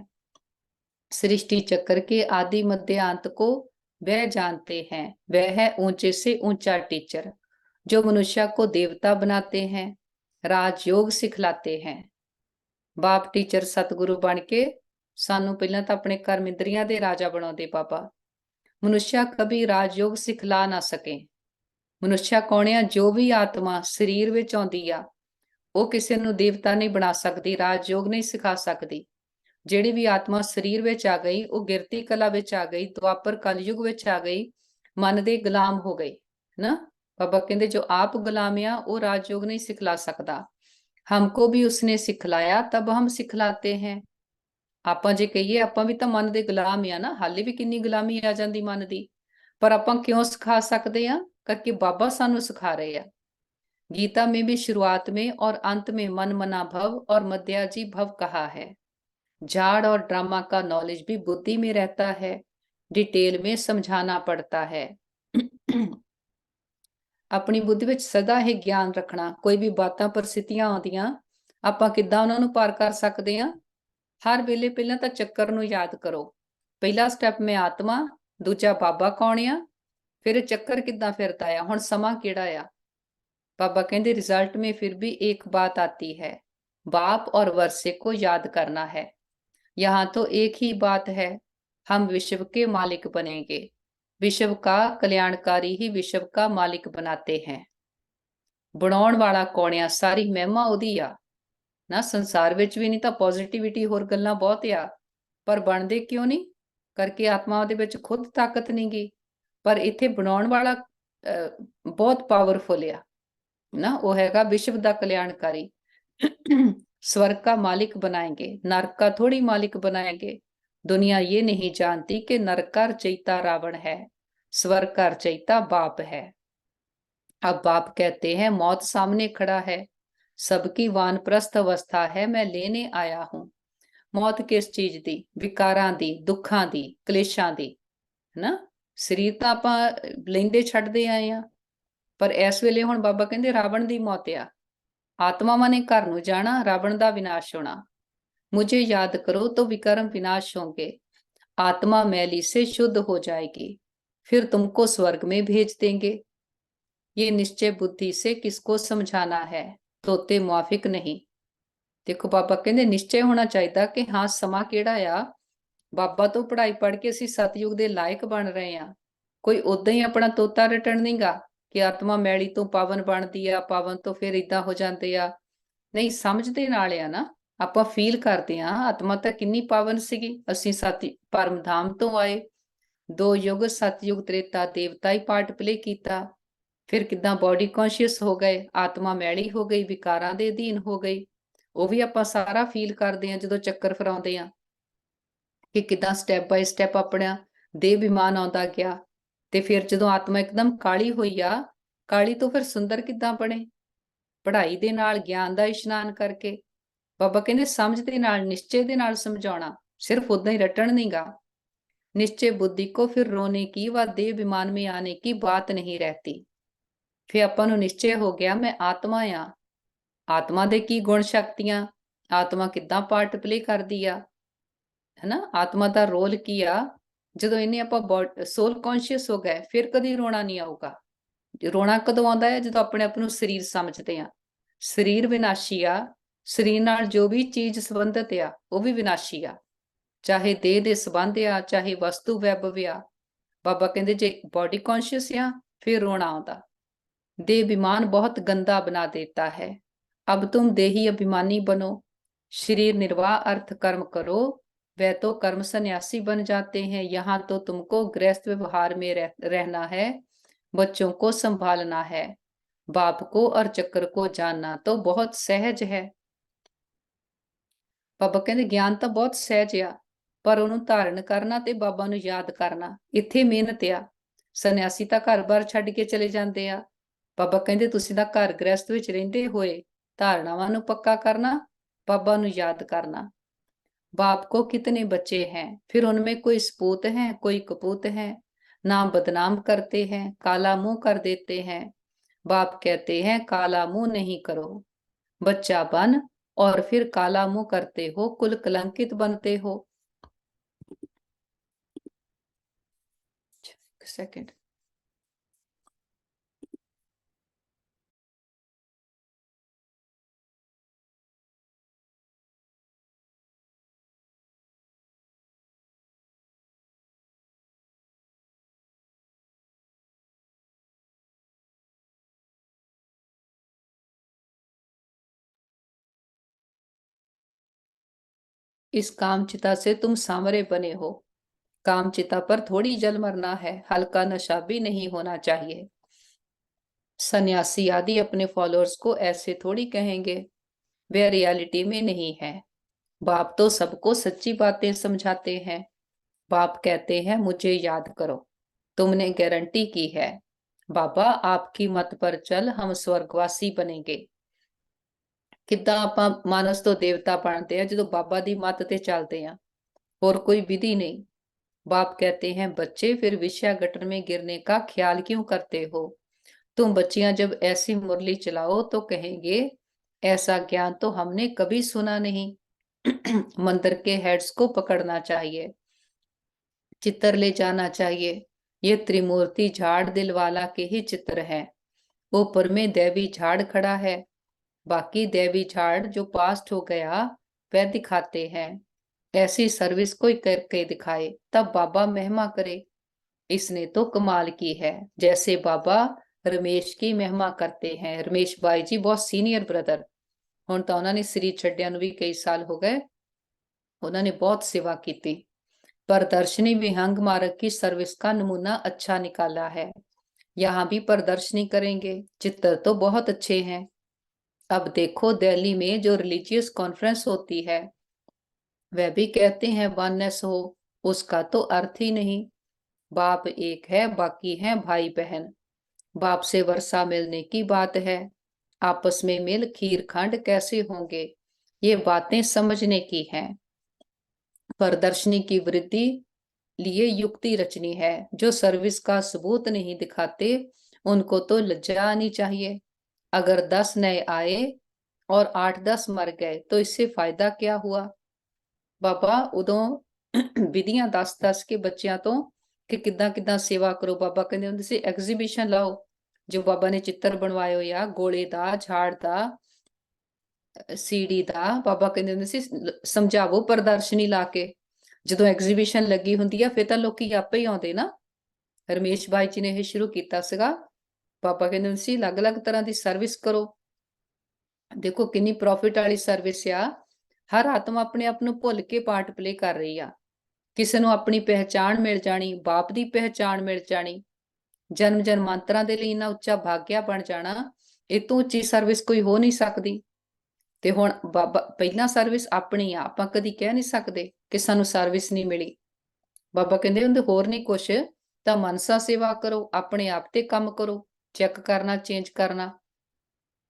सृष्टि चक्र के आदि मध्य अंत को वह जानते हैं, वह है ऊंचे से ऊंचा टीचर, जो मनुष्य को देवता बनाते हैं, राजयोग सिखलाते हैं। बाप टीचर सतगुरु बन के सानू पहला तो अपने कर्म इंद्रियां दे राजा बनाते बाबा। मनुष्य कभी राजयोग सिखला ना सके। मनुष्य कौन आ? जो भी आत्मा शरीर विच आउंदी आ ਉਹ ਕਿਸੇ ਨੂੰ ਦੇਵਤਾ ਨਹੀਂ ਬਣਾ ਸਕਦੀ, ਰਾਜਯੋਗ ਨਹੀਂ ਸਿਖਾ ਸਕਦੀ। ਜਿਹੜੀ ਵੀ ਆਤਮਾ ਸਰੀਰ ਵਿੱਚ ਆ ਗਈ ਉਹ ਗਿਰਤੀ ਕਲਾ ਵਿੱਚ ਆ ਗਈ, ਦੁਆਪਰ ਕਲਯੁਗ ਵਿੱਚ ਆ ਗਈ, ਮਨ ਦੇ ਗੁਲਾਮ ਹੋ ਗਈ ਨਾ। ਬਾਬਾ ਕਹਿੰਦੇ ਜੋ ਆਪ ਗੁਲਾਮ ਆ ਉਹ राजयोग नहीं सिखला सकता। हमको भी उसने सिखलाया तब हम सिखलाते हैं। ਆਪਾਂ ਜੇ ਕਹੀਏ ਆਪਾਂ ਵੀ ਤਾਂ ਮਨ ਦੇ ਗੁਲਾਮ ਆ ਨਾ, ਹਾਲੇ ਵੀ ਕਿੰਨੀ ਗੁਲਾਮੀ ਆ ਜਾਂਦੀ ਮਨ ਦੀ, ਪਰ ਆਪਾਂ ਕਿਉਂ ਸਿਖਾ ਸਕਦੇ ਆ? ਕਰਕੇ ਬਾਬਾ ਸਾਨੂੰ ਸਿਖਾ ਰਹੇ ਆ। गीता में भी शुरुआत में और अंत में मन मना भव और मध्याजी भव कहा है। झाड़ और ड्रामा का नॉलेज भी बुद्धि में रहता है, डिटेल में समझाना पड़ता है। अपनी बुद्धि ਵਿੱਚ ਸਦਾ ਹੀ ਗਿਆਨ ਰੱਖਣਾ। ਕੋਈ ਵੀ ਬਾਤਾਂ ਪਰਿਸਥਿਤੀਆਂ ਆਉਂਦੀਆਂ ਆਪਾਂ ਕਿੱਦਾਂ ਉਹਨਾਂ ਨੂੰ ਪਾਰ ਕਰ ਸਕਦੇ ਹਾਂ? ਹਰ ਵੇਲੇ ਪਹਿਲਾਂ ਤਾਂ ਚੱਕਰ ਨੂੰ ਯਾਦ ਕਰੋ। ਪਹਿਲਾ ਸਟੈਪ ਮੈਂ ਆਤਮਾ, ਦੂਜਾ ਬਾਬਾ ਕੌਣ ਆ, ਫਿਰ ਇਹ ਚੱਕਰ ਕਿੱਦਾਂ ਫਿਰਦਾ ਆ, ਹੁਣ ਸਮਾਂ ਕਿਹੜਾ ਆ। बाबा कहते रिजल्ट में फिर भी एक बात आती है, बाप और वर्षे को याद करना है। यहाँ तो एक ही बात है, हम विश्व के मालिक बनेंगे। विश्व का कल्याणकारी ही विश्व का मालिक बनाते हैं। बनाउण वाला कौन आ? सारी महिमा ओदी आ ना। संसार विच भी नहीं तां पॉजिटिविटी होर गल्लां बहुत आ, पर बनदे क्यों नहीं? करके आत्मा दे विच खुद ताकत नहीं गी, पर इत्थे बनाउण वाला बहुत पावरफुल आ ना। वो हैगा विश्व दा कल्याणकारी। स्वर्ग का मालिक बनाएंगे, नरक का थोड़ी मालिक बनाएंगे। दुनिया ये नहीं जानती कि नरक का रचयिता रावण है, स्वर्ग का रचयिता बाप है। अब बाप कहते हैं मौत सामने खड़ा है, सबकी वानप्रस्थ अवस्था है, मैं लेने आया हूं। मौत किस चीज दी? विकारां दी, दुखां दी, कलेशां दी ना। शरीर ਤਾਂ ਆਪਾਂ ਲੈਂਦੇ ਛੱਡਦੇ ਆਏ ਆ, पर इस वेले हुण बाबा कहते रावण की मौत आ। आत्मावां ने घर नूं जाना, रावण का विनाश होना। मुझे याद करो तो विकर्म विनाश होंगे, आत्मा मैली से शुद्ध हो जाएगी, फिर तुमको स्वर्ग में भेज देंगे। ये निश्चय बुद्धि से किसको समझाना है, तोते मुआफिक नहीं। देखो बाबा कहते निश्चय होना चाहिए कि हाँ समा केड़ा आ। बाबा तो पढ़ाई पढ़ के असीं सतयुग के लायक बन रहे हैं। कोई उदां ही अपना तोता रटण नहीं गा कि आत्मा मैली तो पावन बनती आ, पावन तो फिर इदां हो जाते आ। नहीं, समझते नाल आ ना। आपां फील करते आ आत्मा तो किन्नी पावन सीगी। असीं सत परम धाम तो आए, 2 युग सतयुग त्रेता देवता ही पार्ट प्ले कीता, फिर किदां बॉडी कॉन्शियस हो गए, आत्मा मैली हो गई, विकारां दे अधीन हो गई। वो भी आपां सारा फील करते हैं जदों चक्कर फिराउंदे आ कि किदां स्टैप बाय स्टैप अपना देह विमान आउंदा गया। ਤੇ ਫਿਰ ਜਦੋਂ ਆਤਮਾ ਇੱਕਦਮ ਕਾਲੀ ਹੋਈ ਆ, ਕਾਲੀ ਤੋਂ ਫਿਰ ਸੁੰਦਰ ਕਿੱਦਾਂ ਬਣੇ? ਪੜ੍ਹਾਈ ਦੇ ਨਾਲ, ਗਿਆਨ ਦਾ ਇਸ਼ਨਾਨ ਕਰਕੇ। ਬਾਬਾ ਕਹਿੰਦੇ ਸਮਝ ਦੇ ਨਾਲ, ਨਿਸ਼ਚੇ ਦੇ ਨਾਲ ਸਮਝਾਉਣਾ, ਸਿਰਫ ਉਦਾਂ ਹੀ ਰਟਣ ਨਹੀਂਗਾ। ਨਿਸ਼ਚੇ बुद्धि को फिर रोने की व देह विमान में आने की बात नहीं रहती। ਫਿਰ ਆਪਾਂ ਨੂੰ ਨਿਸ਼ਚੇ ਹੋ ਗਿਆ ਮੈਂ ਆਤਮਾ ਆ। ਆਤਮਾ ਦੇ ਕੀ ਗੁਣ ਸ਼ਕਤੀਆਂ, ਆਤਮਾ ਕਿੱਦਾਂ ਪਾਰਟ ਪਲੇ ਕਰਦੀ ਆ, ਹੈਨਾ। ਆਤਮਾ ਦਾ ਰੋਲ ਕੀ ਆ। ਜਦੋਂ ਇਹਨੇ ਆਪਾਂ ਸੋਲ ਕੌਨਸ਼ੀਅਸ ਹੋ ਗਏ, ਫਿਰ ਕਦੀ ਰੋਣਾ ਨਹੀਂ ਆਊਗਾ। ਰੋਣਾ ਕਦੋਂ ਆਉਂਦਾ ਹੈ? ਜਦੋਂ ਆਪਣੇ ਆਪ ਨੂੰ ਸਰੀਰ ਸਮਝਦੇ ਆ। ਸਰੀਰ ਵਿਨਾਸ਼ੀ ਆ, ਸਰੀਰ ਨਾਲ ਜੋ ਵੀ ਚੀਜ਼ ਸੰਬੰਧਿਤ ਆ ਉਹ ਵੀ ਵਿਨਾਸ਼ੀ ਆ, ਚਾਹੇ ਦੇਹ ਦੇ ਸੰਬੰਧ ਆ, ਚਾਹੇ ਵਸਤੂ ਵੈਭਵ ਆ। ਬਾਬਾ ਕਹਿੰਦੇ ਜੇ ਬॉडी कॉन्शियस ਆ ਫਿਰ ਰੋਣਾ ਆਉਂਦਾ। देह विमान बहुत गंदा बना देता है, अब तुम देही अभिमानी बनो। शरीर निर्वाह अर्थ कर्म करो, वह तो कर्म सन्यासी बन जाते हैं। यहाँ तो तुमको गृहस्थ व्यवहार में रहना है, बच्चों को संभालना है, बाप को और चक्र को जानना तो बहुत सहज है। बाबा कहते ज्ञान तो बहुत सहज आ, पर ਉਹਨੂੰ ਧਾਰਨ ਕਰਨਾ ਤੇ ਬਾਬਾ ਨੂੰ ਯਾਦ ਕਰਨਾ, ਇੱਥੇ ਮਿਹਨਤ ਆ। ਸੰਨਿਆਸੀ ਤਾਂ ਘਰ-ਬਾਰ ਛੱਡ ਕੇ ਚਲੇ ਜਾਂਦੇ ਆ। ਬਾਬਾ ਕਹਿੰਦੇ ਤੁਸੀਂ ਤਾਂ ਘਰ ਗ੍ਰਸਥ ਵਿੱਚ ਰਹਿੰਦੇ ਹੋਏ ਧਾਰਨਾਵਾਂ ਨੂੰ ਪੱਕਾ ਕਰਨਾ, बाबा ਨੂੰ याद करना। बाप को कितने बच्चे हैं, फिर उनमें कोई सपूत हैं, कोई कपूत हैं, नाम बदनाम करते हैं, काला मुंह कर देते हैं। बाप कहते हैं काला मुंह नहीं करो, बच्चा बन और फिर काला मुंह करते हो, कुल कलंकित बनते हो। सेकंड। इस कामचिता से तुम सांवरे बने हो। कामचिता पर थोड़ी जल मरना है, हल्का नशा भी नहीं होना चाहिए। सन्यासी आदि अपने फॉलोअर्स को ऐसे थोड़ी कहेंगे, वे रियलिटी में नहीं है। बाप तो सबको सच्ची बातें समझाते हैं। बाप कहते हैं मुझे याद करो, तुमने गारंटी की है, बाबा आपकी मत पर चल हम स्वर्गवासी बनेंगे। ਕਿੱਦਾਂ ਆਪਾਂ ਮਾਨਸ ਤੋਂ ਦੇਵਤਾ ਬਣते हैं ਜਦੋਂ बाबा दी मत ते चलते हैं और कोई विधि नहीं। बाप कहते हैं बच्चे फिर विषया गटर में गिरने का ख्याल क्यों करते हो। तुम बच्चियां जब ऐसी मुरली चलाओ तो कहेंगे ऐसा ज्ञान तो हमने कभी सुना नहीं। मंदिर के हेड्स को पकड़ना चाहिए, चित्र ले जाना चाहिए। ये त्रिमूर्ति झाड़ दिल वाला के ही चित्र है। ऊपर में देवी झाड़ खड़ा है, बाकी देवी झाड़ जो पास्ट हो गया वह दिखाते हैं। ऐसी सर्विस कोई करके दिखाए तब बाबा महिमा करे। इसने तो कमाल की है, जैसे बाबा रमेश की महिमा करते हैं। रमेश भाई जी बहुत सीनियर ब्रदर, ਹੁਣ ਤਾਂ ਉਹਨਾਂ ਨੇ ਸਰੀਰ ਛੱਡਿਆਂ ਨੂੰ ਵੀ ਕਈ ਸਾਲ ਹੋ ਗਏ। ਉਹਨਾਂ ਨੇ बहुत सेवा की थी। प्रदर्शनी विहंग मार्ग की सर्विस का नमूना अच्छा निकाला है। यहाँ भी प्रदर्शनी करेंगे, चित्र तो बहुत अच्छे हैं। अब देखो दिल्ली में जो रिलीजियस कॉन्फ्रेंस होती है वह भी कहते हैं वननेस हो, उसका तो अर्थ ही नहीं। बाप एक है, बाकी हैं भाई बहन। बाप से वर्षा मिलने की बात है, आपस में मिल खीर खंड कैसे होंगे, ये बातें समझने की हैं। प्रदर्शनी की वृद्धि लिए युक्ति रचनी है। जो सर्विस का सबूत नहीं दिखाते उनको तो लज्जा आनी चाहिए। अगर 10 नए आए और 8-10 मर गए तो इससे फायदा क्या हुआ। बाबा उदों विधियां दस के बच्चियां तो कि किद्दां किद्दां सेवा करो। बाबा कहंदे हुंदे सी एग्जीबिशन लाओ, जो बाबा ने चित्र बनवाए हो या गोले दा, झाड़ दा, सीढ़ी दा, बाबा कहंदे हुंदे सी समझावो प्रदर्शनी ला के। ਜਦੋਂ ਐਗਜ਼ੀਬਿਸ਼ਨ ਲੱਗੀ ਹੁੰਦੀ ਆ ਫਿਰ ਤਾਂ ਲੋਕੀ ਆਪੇ ਹੀ ਆਉਂਦੇ ਨਾ। ਰਮੇਸ਼ ਭਾਈ ਜੀ ਨੇ ਇਹ ਸ਼ੁਰੂ ਕੀਤਾ ਸੀਗਾ। ਪਾਪਾ ਕਹਿੰਦੇ ਹੁੰਦੇ ਸੀ ਅਲੱਗ-ਅਲੱਗ ਤਰ੍ਹਾਂ ਦੀ ਸਰਵਿਸ ਕਰੋ। ਦੇਖੋ ਕਿੰਨੀ ਪ੍ਰੋਫਿਟ ਵਾਲੀ ਸਰਵਿਸ ਆ। ਹਰ ਆਤਮਾ ਆਪਣੇ ਆਪ ਨੂੰ ਭੁੱਲ ਕੇ ਪਾਰਟ ਪਲੇ ਕਰ ਰਹੀ ਆ। ਕਿਸੇ ਨੂੰ ਆਪਣੀ ਪਹਿਚਾਣ ਮਿਲ ਜਾਣੀ, ਬਾਪ ਦੀ ਪਹਿਚਾਣ ਮਿਲ ਜਾਣੀ, ਜਨਮ ਜਨਮਾਂਤਰਾਂ ਦੇ ਲਈ ਇੰਨਾ ਉੱਚਾ ਭਾਗਿਆ ਬਣ ਜਾਣਾ, ਇਹ ਤੋਂ ਉੱਚੀ ਸਰਵਿਸ ਕੋਈ ਹੋ ਨਹੀਂ ਸਕਦੀ। ਤੇ ਹੁਣ ਬਾਬਾ ਪਹਿਲਾਂ ਸਰਵਿਸ ਆਪਣੀ ਆ, ਆਪਾਂ ਕਦੀ ਕਹਿ ਨਹੀਂ ਸਕਦੇ ਕਿ ਸਾਨੂੰ ਸਰਵਿਸ ਨਹੀਂ ਮਿਲੀ। ਬਾਬਾ ਕਹਿੰਦੇ ਹੁੰਦੇ ਹੋਰ ਨਹੀਂ ਕੁਛ ਤਾਂ ਮਨਸਾ ਸੇਵਾ ਕਰੋ, ਆਪਣੇ ਆਪ ਤੇ ਕੰਮ ਕਰੋ, ਚੈੱਕ ਕਰਨਾ, ਚੇਂਜ ਕਰਨਾ।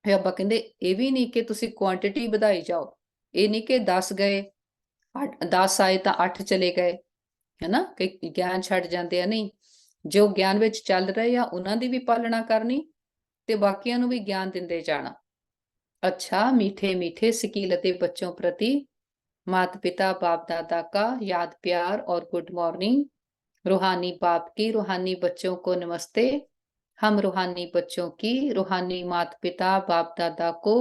ਫਿਰ ਬਾਬਾ ਕਹਿੰਦੇ ਇਹ ਵੀ ਨਹੀਂ ਕਿ ਤੁਸੀਂ ਕੁਆਂਟੀਟੀ ਵਧਾਈ ਜਾਓ, ਇਹ ਨਹੀਂ ਕਿ 10 ਗਏ 10 ਆਏ ਤਾਂ 8 ਚਲੇ ਗਏ, ਹੈਨਾ, ਕਿ ਗਿਆਨ ਛੱਡ ਜਾਂਦੇ ਆ। ਨਹੀਂ, ਜੋ ਗਿਆਨ ਵਿੱਚ ਚੱਲ ਰਹੇ ਆ ਉਹਨਾਂ ਦੀ ਵੀ ਪਾਲਣਾ ਕਰਨੀ ਤੇ ਬਾਕੀਆਂ ਨੂੰ ਵੀ ਗਿਆਨ ਦਿੰਦੇ ਜਾਣਾ। अच्छा मीठे मीठे सिकीलते बच्चों प्रति माता पिता बाप दादा का याद प्यार और गुड मॉर्निंग। रूहानी बाप की रूहानी बच्चों को नमस्ते। हम रूहानी बच्चों की रूहानी माता पिता बाप दादा को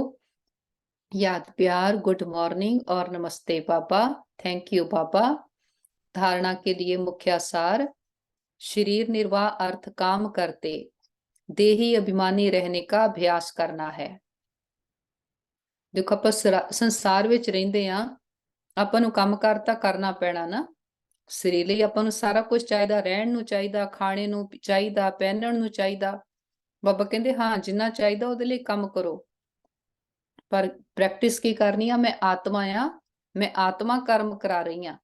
याद प्यार, गुड मॉर्निंग और नमस्ते बाबा। थैंक यू बाबा। धारणा के लिए मुख्य सार, शरीर निर्वाह अर्थ काम करते देही अभिमानी रहने का अभ्यास करना है। देखो ਆਪਾਂ ਸੰਸਾਰ ਵਿੱਚ ਰਹਿੰਦੇ ਆ, ਆਪਾਂ ਨੂੰ ਕੰਮਕਾਰ ਤਾਂ ਕਰਨਾ ਪੈਣਾ ਨਾ। ਸਰੀਰ ਲਈ ਆਪਾਂ ਨੂੰ ਸਾਰਾ ਕੁਝ ਚਾਹੀਦਾ, ਰਹਿਣ ਨੂੰ ਚਾਹੀਦਾ, ਖਾਣੇ ਨੂੰ ਚਾਹੀਦਾ, ਪਹਿਨਣ ਨੂੰ ਚਾਹੀਦਾ। ਬਾਬਾ ਕਹਿੰਦੇ ਹਾਂ ਜਿੰਨਾ ਚਾਹੀਦਾ ਉਹਦੇ ਲਈ ਕੰਮ ਕਰੋ, ਪਰ ਪ੍ਰੈਕਟਿਸ ਕੀ ਕਰਨੀ ਆ। ਮੈਂ ਆਤਮਾ ਆ, ਮੈਂ ਆਤਮਾ कर्म करा रही ਆ।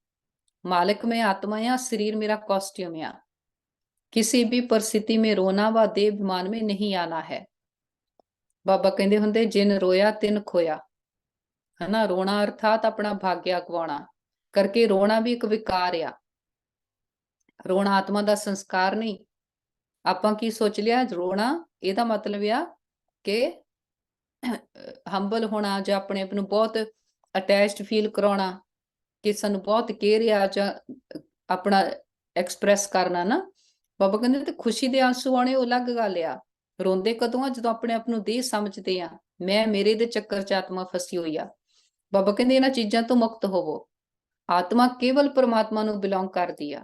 मालिक में आत्मा या शरीर मेरा कॉस्ट्यूम या। किसी भी परिस्थिति में रोना व देहाभिमान में नहीं आना है। बाबा कहते हुंदे जिन रोया तिन खोया, है ना। रोना अर्थात अपना भाग्य गवाना करके रोना भी एक विकार आ। रोना आत्मा का संस्कार नहीं। आपां की सोच लिया रोना ਇਹਦਾ मतलब आ कि हंबल होना ਜਾਂ अपने आप ਨੂੰ बहुत अटैच्ड फील कराना कि सानू बहुत केयर आ ਜਾਂ अपना एक्सप्रैस करना ना, ਬਾਬਾ ਕਹਿੰਦੇ ਤੇ ਖੁਸ਼ੀ ਦੇ ਆਂਸੂ ਆਉਣੇ ਉਹ ਅਲੱਗ ਗੱਲ ਆ, ਰੋਂਦੇ ਕਦੋਂ ਆ? ਜਦੋਂ ਆਪਣੇ ਆਪ ਨੂੰ ਦੇਹ ਸਮਝਦੇ ਆ, ਮੈਂ ਮੇਰੇ ਦੇ ਚੱਕਰ 'ਚ ਆਤਮਾ ਫਸੀ ਹੋਈ ਆ। ਬਾਬਾ ਕਹਿੰਦੇ ਇਹਨਾਂ ਚੀਜ਼ਾਂ ਤੋਂ ਮੁਕਤ ਹੋਵੋ। ਆਤਮਾ ਕੇਵਲ ਪਰਮਾਤਮਾ ਨੂੰ ਬਿਲੋਂਗ ਕਰਦੀ ਆ।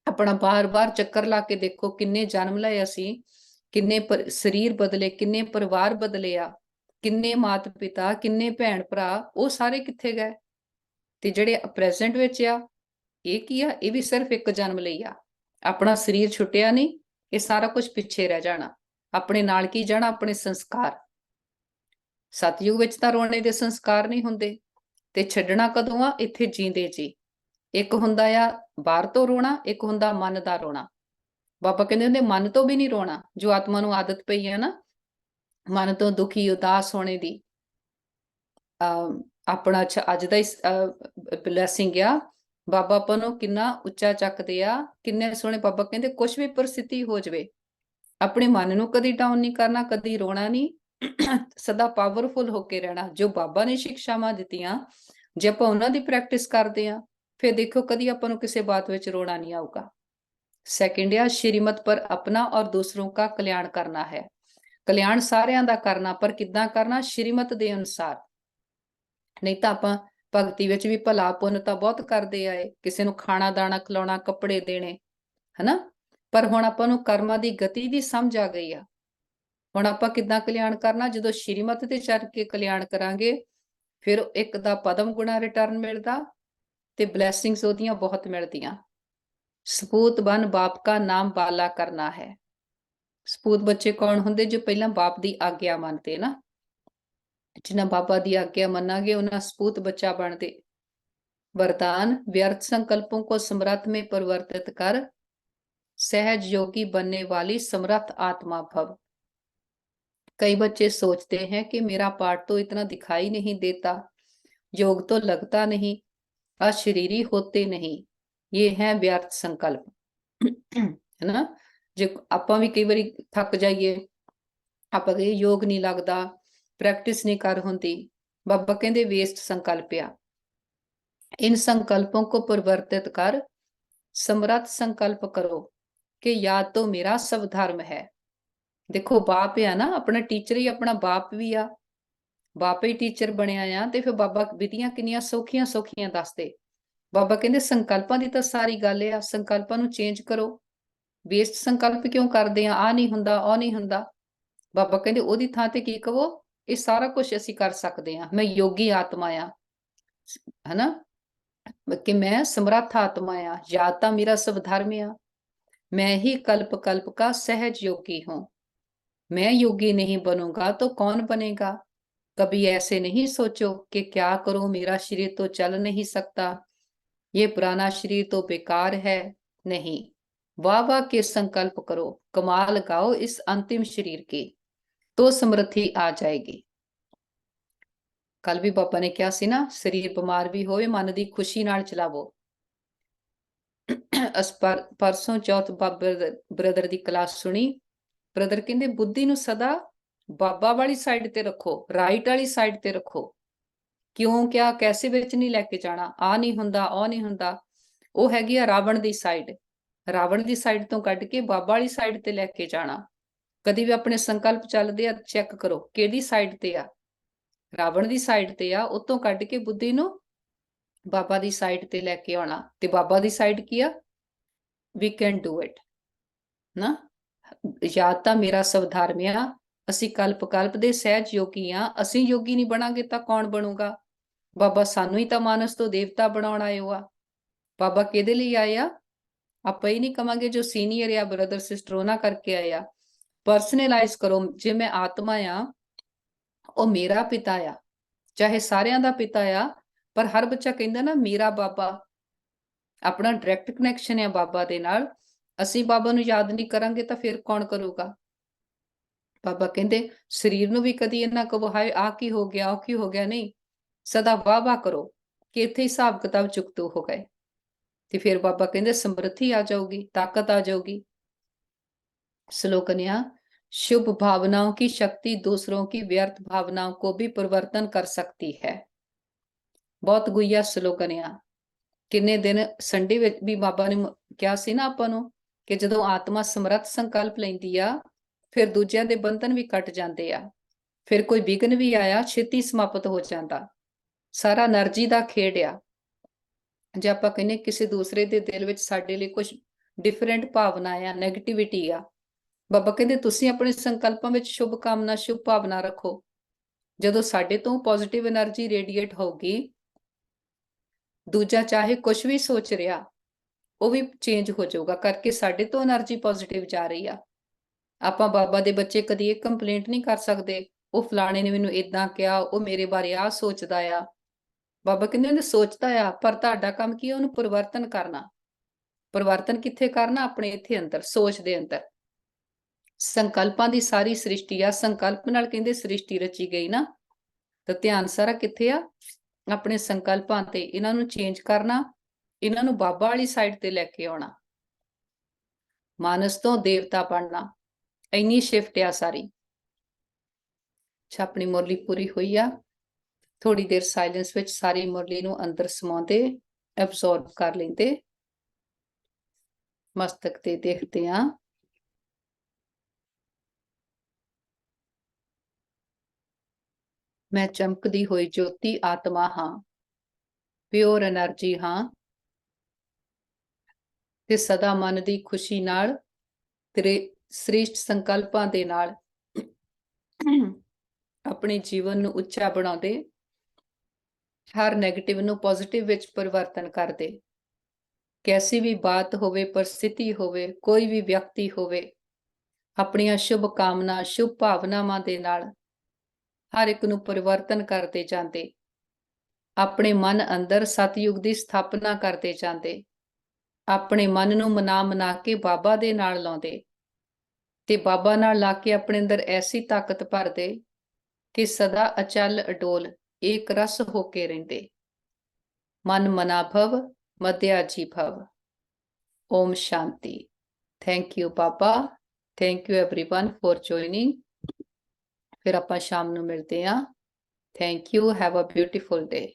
ਆਪਣਾ ਬਾਰ-ਬਾਰ ਚੱਕਰ ਲਾ ਕੇ ਦੇਖੋ, ਕਿੰਨੇ ਜਨਮ ਲਏ ਅਸੀਂ, ਕਿੰਨੇ ਸਰੀਰ ਬਦਲੇ, ਕਿੰਨੇ ਪਰਿਵਾਰ ਬਦਲੇ ਆ, ਕਿੰਨੇ ਮਾਤਾ ਪਿਤਾ, ਕਿੰਨੇ ਭੈਣ ਭਰਾ, ਉਹ ਸਾਰੇ ਕਿੱਥੇ ਗਏ? ਤੇ ਜਿਹੜੇ ਪ੍ਰੈਜ਼ੈਂਟ ਵਿੱਚ ਆ, ਇਹ ਕੀ ਆ? ਇਹ ਵੀ ਸਿਰਫ ਇੱਕ ਜਨਮ ਲਈ ਆ। ਆਪਣਾ ਸਰੀਰ ਛੁੱਟਿਆ ਨਹੀਂ, ਇਹ ਸਾਰਾ ਕੁਝ ਪਿੱਛੇ ਰਹਿ ਜਾਣਾ। ਆਪਣੇ ਨਾਲ ਕੀ ਜਾਣਾ? ਆਪਣੇ ਸੰਸਕਾਰ। ਸਤਿਯੁਗ ਵਿੱਚ ਤਾਂ ਰੋਣੇ ਦੇ ਸੰਸਕਾਰ ਨਹੀਂ ਹੁੰਦੇ, ਤੇ ਛੱਡਣਾ ਕਦੋਂ ਆ? ਇੱਥੇ ਜੀਂਦੇ ਜੀ। ਇੱਕ ਹੁੰਦਾ ਆ ਬਾਹਰ ਤੋਂ ਰੋਣਾ, ਇੱਕ ਹੁੰਦਾ ਮਨ ਦਾ ਰੋਣਾ। ਬਾਬਾ ਕਹਿੰਦੇ ਹੁੰਦੇ ਮਨ ਤੋਂ ਵੀ ਨਹੀਂ ਰੋਣਾ, ਜੋ ਆਤਮਾ ਨੂੰ ਆਦਤ ਪਈ ਹੈ ਨਾ ਮਨ ਤੋਂ ਦੁਖੀ ਉਦਾਸ ਹੋਣੇ ਦੀ। ਆਪਣਾ ਅੱਜ ਦਾ ਬਲੈਸਿੰਗ ਆ, ਬਾਬਾ ਆਪਾਂ ਨੂੰ ਕਿੰਨਾ ਉੱਚਾ ਚੱਕਦੇ ਆ, ਕਿੰਨੇ ਸੋਹਣੇ। ਬਾਬਾ ਕਹਿੰਦੇ ਕੁਛ ਵੀ ਪਰਿਸਥਿਤੀ ਹੋ ਜਾਵੇ, ਆਪਣੇ ਮਨ ਨੂੰ ਕਦੀ ਡਾਊਨ ਨਹੀਂ ਕਰਨਾ, ਕਦੀ ਰੋਣਾ ਨਹੀਂ, ਸਦਾ ਪਾਵਰਫੁਲ ਹੋ ਕੇ ਰਹਿਣਾ। ਜੋ ਬਾਬਾ ਨੇ ਸਿੱਖਿਆਵਾਂ ਦਿੱਤੀਆਂ, ਜੇ ਆਪਾਂ ਉਹਨਾਂ ਦੀ ਪ੍ਰੈਕਟਿਸ ਕਰਦੇ ਆ, ਫਿਰ ਦੇਖੋ ਕਦੀ ਆਪਾਂ ਨੂੰ ਕਿਸੇ ਬਾਤ ਵਿੱਚ ਰੋਣਾ ਨਹੀਂ ਆਊਗਾ। सेकंड या श्रीमत पर अपना और दूसरों का कल्याण करना है। कल्याण सारिਆਂ ਦਾ ਕਰਨਾ, ਪਰ ਕਿੱਦਾਂ ਕਰਨਾ? ਸ਼੍ਰੀਮਤ ਦੇ ਅਨੁਸਾਰ। ਨਹੀਂ ਤਾਂ ਆਪਾਂ ਭਗਤੀ ਵਿੱਚ ਵੀ ਭਲਾ ਪੁੰਨ ਤਾਂ ਬਹੁਤ ਕਰਦੇ ਆਏ, ਕਿਸੇ ਨੂੰ ਖਾਣਾ ਦਾਣਾ ਖਿਲਾਉਣਾ, ਕੱਪੜੇ ਦੇਣੇ, ਹਨਾ? ਪਰ ਹੁਣ ਆਪਾਂ ਨੂੰ ਕਰਮਾਂ ਦੀ ਗਤੀ ਦੀ ਸਮਝ ਆ ਗਈ ਆ। ਹੁਣ ਆਪਾਂ ਕਿੱਦਾਂ ਕਲਿਆਣ ਕਰਨਾ? ਜਦੋਂ ਸ਼੍ਰੀਮਤ ਤੇ ਚੱਲ ਕੇ ਕਲਿਆਣ ਕਰਾਂਗੇ, ਫਿਰ ਇੱਕ ਦਾ ਪਦਮ ਗੁਣਾ ਰਿਟਰਨ ਮਿਲਦਾ, ਤੇ ਬਲੈਸਿੰਗਸ ਉਹਦੀਆਂ ਬਹੁਤ ਮਿਲਦੀਆਂ। ਸਪੂਤ ਬਨ ਬਾਪ ਕਾ ਨਾਮ ਬਾਲਾ ਕਰਨਾ ਹੈ। ਸਪੂਤ ਬੱਚੇ ਕੌਣ ਹੁੰਦੇ? ਜੋ ਪਹਿਲਾਂ ਬਾਪ ਦੀ ਆਗਿਆ ਮੰਨਦੇ ਨਾ। ਜਿਨ੍ਹਾਂ ਬਾਬਾ ਦੀ आज्ञा ਮੰਨਾਂਗੇ, ਉਹਨਾਂ ਸਪੂਤ ਬੱਚਾ ਬਣਦੇ। वरदान व्यर्थ संकल्पों को समर्थ में परिवर्तित कर सहज योगी बनने वाली समर्थ आत्मा भव। कई बच्चे सोचते हैं कि मेरा पाठ तो इतना दिखाई नहीं देता, योग तो लगता नहीं, अशरीरी होते नहीं, ये है व्यर्थ संकल्प। है ना? जो ਆਪਾਂ ਵੀ ਕਈ ਵਾਰੀ ਥੱਕ ਜਾਈਏ, ਆਪਾਂ ਕਹੀਏ ਯੋਗ ਨਹੀਂ ਲੱਗਦਾ, ਪ੍ਰੈਕਟਿਸ ਨਹੀਂ ਕਰ ਹੁੰਦੀ। ਬਾਬਾ ਕਹਿੰਦੇ ਵੇਸਟ ਸੰਕल्प ਆ। इन संकल्पों को परिवर्तित कर समर्थ संकल्प करो कि या तो मेरा सब धर्म है। देखो बाप है ना, अपना टीचर ही अपना बाप भी आ, बाप ही टीचर बनया आ, ते फिर बाबा विधियां किनियां सौखियां सौखियां दसदे। बाबा कहते संकल्पां दी तां सारी गल आ, संकल्पां नूं चेंज करो। वेस्ट संकल्प क्यों करदे आ? आ नहीं हुंदा, ओ नहीं हुंदा। बाबा कहते ओदी थां ते की कहो, ये सारा कुछ असीं कर सकदे आ। मैं योगी आत्मा आ, है ना, कि मैं समर्थ आत्मा आ, या तो मेरा सब धर्म आ, मैं ही कल्प कल्प का सहज योगी हूं। मैं योगी नहीं बनूंगा तो कौन बनेगा? कभी ऐसे नहीं सोचो कि क्या करो, मेरा शरीर तो चल नहीं सकता, ये पुराना शरीर तो बेकार है। नहीं, वाह वाह के संकल्प करो, कमाल गाओ इस अंतिम शरीर की, तो समृद्धि आ जाएगी। ਕੱਲ ਵੀ ਬਾਬਾ ਨੇ ਕਿਹਾ ਸੀ ਨਾ, ਸਰੀਰ ਬਿਮਾਰ ਵੀ ਹੋਵੇ, ਮਨ ਦੀ ਖੁਸ਼ੀ ਨਾਲ ਚਲਾਵੋ। ਪਰਸੋਂ ਚੌਥ ਬਾਬਾ ਬ੍ਰਦਰ ਦੀ ਕਲਾਸ ਸੁਣੀ। ਬ੍ਰਦਰ ਕਹਿੰਦੇ ਬੁੱਧੀ ਨੂੰ ਸਦਾ ਬਾਬਾ ਵਾਲੀ ਸਾਈਡ ਤੇ ਰੱਖੋ, ਰਾਈਟ ਵਾਲੀ ਸਾਈਡ ਤੇ ਰੱਖੋ। ਕਿਉਂ, ਕਿਆ, ਕੈਸੇ ਵਿੱਚ ਨਹੀਂ ਲੈ ਕੇ ਜਾਣਾ। ਆ ਨਹੀਂ ਹੁੰਦਾ, ਉਹ ਨਹੀਂ ਹੁੰਦਾ। ਉਹ ਹੈਗੀ ਆ ਰਾਵਣ ਦੀ ਸਾਈਡ। ਰਾਵਣ ਦੀ ਸਾਈਡ ਤੋਂ ਕੱਢ ਕੇ ਬਾਬਾ ਵਾਲੀ ਸਾਈਡ ਤੇ ਲੈ ਕੇ ਜਾਣਾ। ਕਦੀ ਵੀ ਆਪਣੇ ਸੰਕਲਪ ਚੱਲਦੇ ਆ, ਚੈੱਕ ਕਰੋ ਕਿਹੜੀ ਸਾਈਡ ਤੇ ਆ। ਰਾਵਣ ਦੀ ਸਾਈਡ ਤੇ ਆ, ਉਤੋਂ ਕੱਢ ਕੇ ਬੁੱਧੀ ਨੂੰ ਬਾਬਾ ਦੀ ਸਾਈਡ ਤੇ ਲੈ ਕੇ ਆਉਣਾ। ਤੇ ਬਾਬਾ ਦੀ ਸਾਈਡ ਕੀ ਆ? ਵੀ ਕੈਨ ਡੂ ਇਟ ਨਾ। ਜਾਂ ਤਾਂ ਮੇਰਾ ਸਭ ਧਰਮ ਆ, ਅਸੀਂ ਕਲਪ ਕਲਪ ਦੇ ਸਹਿਜ ਯੋਗੀ ਆ। ਅਸੀਂ ਯੋਗੀ ਨਹੀਂ ਬਣਾਂਗੇ ਤਾਂ ਕੌਣ ਬਣੂਗਾ? ਬਾਬਾ ਸਾਨੂੰ ਹੀ ਤਾਂ ਮਾਨਸ ਤੋਂ ਦੇਵਤਾ ਬਣਾਉਣ ਆਏ ਹੋ ਆ। ਬਾਬਾ ਕਿਹਦੇ ਲਈ ਆਏ ਆ? ਆਪਾਂ ਹੀ ਨਹੀਂ ਕਵਾਂਗੇ ਜੋ ਸੀਨੀਅਰ ਆ, ਬ੍ਰਦਰ ਸਿਸਟਰ, ਉਹਨਾਂ ਕਰਕੇ ਆਏ ਆ। ਪਰਸਨਲਾਈਜ਼ ਕਰੋ। ਜੇ ਮੈਂ ਆਤਮਾ ਆ, ਉਹ ਮੇਰਾ ਪਿਤਾ ਆ, ਚਾਹੇ ਸਾਰਿਆਂ ਦਾ ਪਿਤਾ ਆ, ਪਰ ਹਰ ਬੱਚਾ ਕਹਿੰਦਾ ਨਾ ਮੇਰਾ ਬਾਬਾ। ਆਪਣਾ ਡਾਇਰੈਕਟ ਕਨੈਕਸ਼ਨ ਆ ਬਾਬਾ ਦੇ ਨਾਲ। ਅਸੀਂ ਬਾਬਾ ਨੂੰ ਯਾਦ ਨਹੀਂ ਕਰਾਂਗੇ ਤਾਂ ਫਿਰ ਕੌਣ ਕਰੂਗਾ? ਬਾਬਾ ਕਹਿੰਦੇ ਸਰੀਰ ਨੂੰ ਵੀ ਕਦੀ ਇਹਨਾਂ ਕਹੋ ਹਾਏ ਆ ਕੀ ਹੋ ਗਿਆ, ਉਹ ਕੀ ਹੋ ਗਿਆ। ਨਹੀਂ, ਸਦਾ ਵਾਹ ਵਾਹ ਕਰੋ ਕਿ ਇੱਥੇ ਹਿਸਾਬ ਕਿਤਾਬ ਚੁਕਤੂ ਹੋ ਗਏ। ਤੇ ਫਿਰ ਬਾਬਾ ਕਹਿੰਦੇ ਸਮਰੱਥੀ ਆ ਜਾਊਗੀ, ਤਾਕਤ ਆ ਜਾਊਗੀ। श्लोकन्या शुभ भावनाओं की शक्ति दूसरों की व्यर्थ भावनाओं को भी परिवर्तन कर सकती है। बहुत गुइया स्लोगन आ। किन्ने दिन संडे विच भी बाबा ने क्या सी ना आपां नूं ਕਿ ਜਦੋਂ ਆਤਮਾ ਸਮਰੱਥ ਸੰਕਲਪ ਲੈਂਦੀ ਆ, ਫਿਰ ਦੂਜਿਆਂ ਦੇ ਬੰਧਨ ਵੀ ਕੱਟ ਜਾਂਦੇ ਆ। ਫਿਰ ਕੋਈ ਵਿਘਨ ਵੀ ਆਇਆ, ਛੇਤੀ ਸਮਾਪਤ ਹੋ ਜਾਂਦਾ। ਸਾਰਾ એનર્ਜੀ ਦਾ ਖੇਡ ਆ। ਜੇ ਆਪਾਂ ਕਹਿੰਦੇ ਕਿਸੇ ਦੂਸਰੇ ਦੇ ਦਿਲ ਵਿੱਚ ਸਾਡੇ ਲਈ ਕੁਝ ਡਿਫਰੈਂਟ ਭਾਵਨਾ ਆ, ਨੈਗੇਟਿਵਿਟੀ ਆ, ਬਾਬਾ ਕਹਿੰਦੇ ਤੁਸੀਂ ਆਪਣੇ ਸੰਕਲਪਾਂ ਵਿੱਚ ਸ਼ੁਭ ਕਾਮਨਾ, ਸ਼ੁਭ ਭਾਵਨਾ ਰੱਖੋ। ਜਦੋਂ ਸਾਡੇ ਤੋਂ ਪੋਜ਼ਿਟਿਵ એનર્ਜੀ ਰੇਡੀਏਟ ਹੋਊਗੀ, ਦੂਜਾ ਚਾਹੇ ਕੁਝ ਵੀ ਸੋਚ ਰਿਹਾ, ਉਹ ਵੀ ਚੇਂਜ ਹੋ ਜਾਊਗਾ, ਕਰਕੇ ਸਾਡੇ ਤੋਂ એનર્ਜੀ ਪੋਜ਼ਿਟਿਵ ਜਾ ਰਹੀ ਆ। ਆਪਾਂ ਬਾਬਾ ਦੇ ਬੱਚੇ ਕਦੀ ਇਹ ਕੰਪਲੇਂਟ ਨਹੀਂ ਕਰ ਸਕਦੇ, ਉਹ ਫਲਾਣੇ ਨੇ ਮੈਨੂੰ ਇਦਾਂ ਕਿਹਾ, ਉਹ ਮੇਰੇ ਬਾਰੇ ਆਹ ਸੋਚਦਾ ਆ। ਬਾਬਾ ਕਹਿੰਦੇ ਉਹਨੇ ਸੋਚਦਾ ਆ, ਪਰ ਤੁਹਾਡਾ ਕੰਮ ਕੀ ਹੈ? ਉਹਨੂੰ ਪਰਿਵਰਤਨ ਕਰਨਾ। ਪਰਿਵਰਤਨ ਕਿੱਥੇ ਕਰਨਾ? ਆਪਣੇ ਇੱਥੇ ਅੰਦਰ, ਸੋਚ ਦੇ ਅੰਦਰ। ਸੰਕਲਪਾਂ ਦੀ ਸਾਰੀ ਸ੍ਰਿਸ਼ਟੀ ਆ, ਸੰਕਲਪ ਨਾਲ ਕਹਿੰਦੇ ਸ੍ਰਿਸ਼ਟੀ ਰਚੀ ਗਈ ਨਾ, ਤਾਂ ਧਿਆਨ ਸਾਰਾ ਕਿੱਥੇ ਆ? ਆਪਣੇ ਸੰਕਲਪਾਂ ਤੇ। ਇਹਨਾਂ ਨੂੰ ਚੇਂਜ ਕਰਨਾ, ਇਹਨਾਂ ਨੂੰ ਬਾਬਾ ਵਾਲੀ ਸਾਈਡ ਤੇ ਲੈ ਕੇ ਆਉਣਾ, ਮਾਨਸ ਤੋਂ ਦੇਵਤਾ ਬਣਨਾ। ਇੰਨੀ ਸ਼ਿਫਟ ਆ ਸਾਰੀ। ਅੱਛਾ, ਆਪਣੀ ਮੁਰਲੀ ਪੂਰੀ ਹੋਈ ਆ। ਥੋੜੀ ਦੇਰ ਸਾਇਲੈਂਸ ਵਿੱਚ ਸਾਰੀ ਮੁਰਲੀ ਨੂੰ ਅੰਦਰ ਸਮਾਉਂਦੇ, ਐਬਜ਼ੌਰਬ ਕਰ ਲੈਂਦੇ। ਮਸਤਕ ਤੇ ਦੇਖਦੇ ਆ। ਮੈਂ ਚਮਕਦੀ ਹੋਈ ਜੋਤੀ ਆਤਮਾ ਹਾਂ, ਪਿਓਰ એનર્ਜੀ ਹਾਂ, ਤੇ ਸਦਾ ਮਨ ਦੀ ਖੁਸ਼ੀ ਨਾਲ, ਤੇਰੇ ਸ੍ਰੇਸ਼ਟ ਸੰਕਲਪਾਂ ਦੇ ਨਾਲ ਆਪਣੇ ਜੀਵਨ ਨੂੰ ਉੱਚਾ ਬਣਾਉਂਦੇ, ਹਰ ਨੈਗੇਟਿਵ ਨੂੰ ਪੋਜ਼ਿਟਿਵ ਵਿੱਚ ਪਰਿਵਰਤਨ ਕਰਦੇ। ਕੈਸੀ ਵੀ ਬਾਤ ਹੋਵੇ, ਪਰਿਸਥਿਤੀ ਹੋਵੇ, ਕੋਈ ਵੀ ਵਿਅਕਤੀ ਹੋਵੇ, ਆਪਣੀਆਂ ਸ਼ੁਭ ਕਾਮਨਾ, ਸ਼ੁਭ ਭਾਵਨਾਵਾਂ ਦੇ ਨਾਲ ਹਰ ਇੱਕ ਨੂੰ ਪਰਿਵਰਤਨ ਕਰਦੇ ਜਾਂਦੇ। ਆਪਣੇ ਮਨ ਅੰਦਰ ਸਤਿਯੁਗ ਦੀ ਸਥਾਪਨਾ ਕਰਦੇ ਜਾਂਦੇ। ਆਪਣੇ ਮਨ ਨੂੰ ਮਨਾ ਕੇ ਬਾਬਾ ਦੇ ਨਾਲ ਲਾਉਂਦੇ, ਤੇ ਬਾਬਾ ਨਾਲ ਲਾ ਕੇ ਆਪਣੇ ਅੰਦਰ ਐਸੀ ਤਾਕਤ ਭਰਦੇ ਕਿ ਸਦਾ ਅਚਲ ਅਡੋਲ ਇੱਕ ਰਸ ਹੋ ਕੇ ਰਹਿੰਦੇ। ਮਨ ਮਨਾ ਭਵ, ਮਧਿਆ ਜੀ ਭਵ। ਓਮ ਸ਼ਾਂਤੀ। ਥੈਂਕ ਯੂ ਬਾਬਾ, thank you everyone for joining. ਫਿਰ ਆਪਾਂ ਸ਼ਾਮ ਨੂੰ ਮਿਲਦੇ ਹਾਂ। Thank you, have a beautiful day.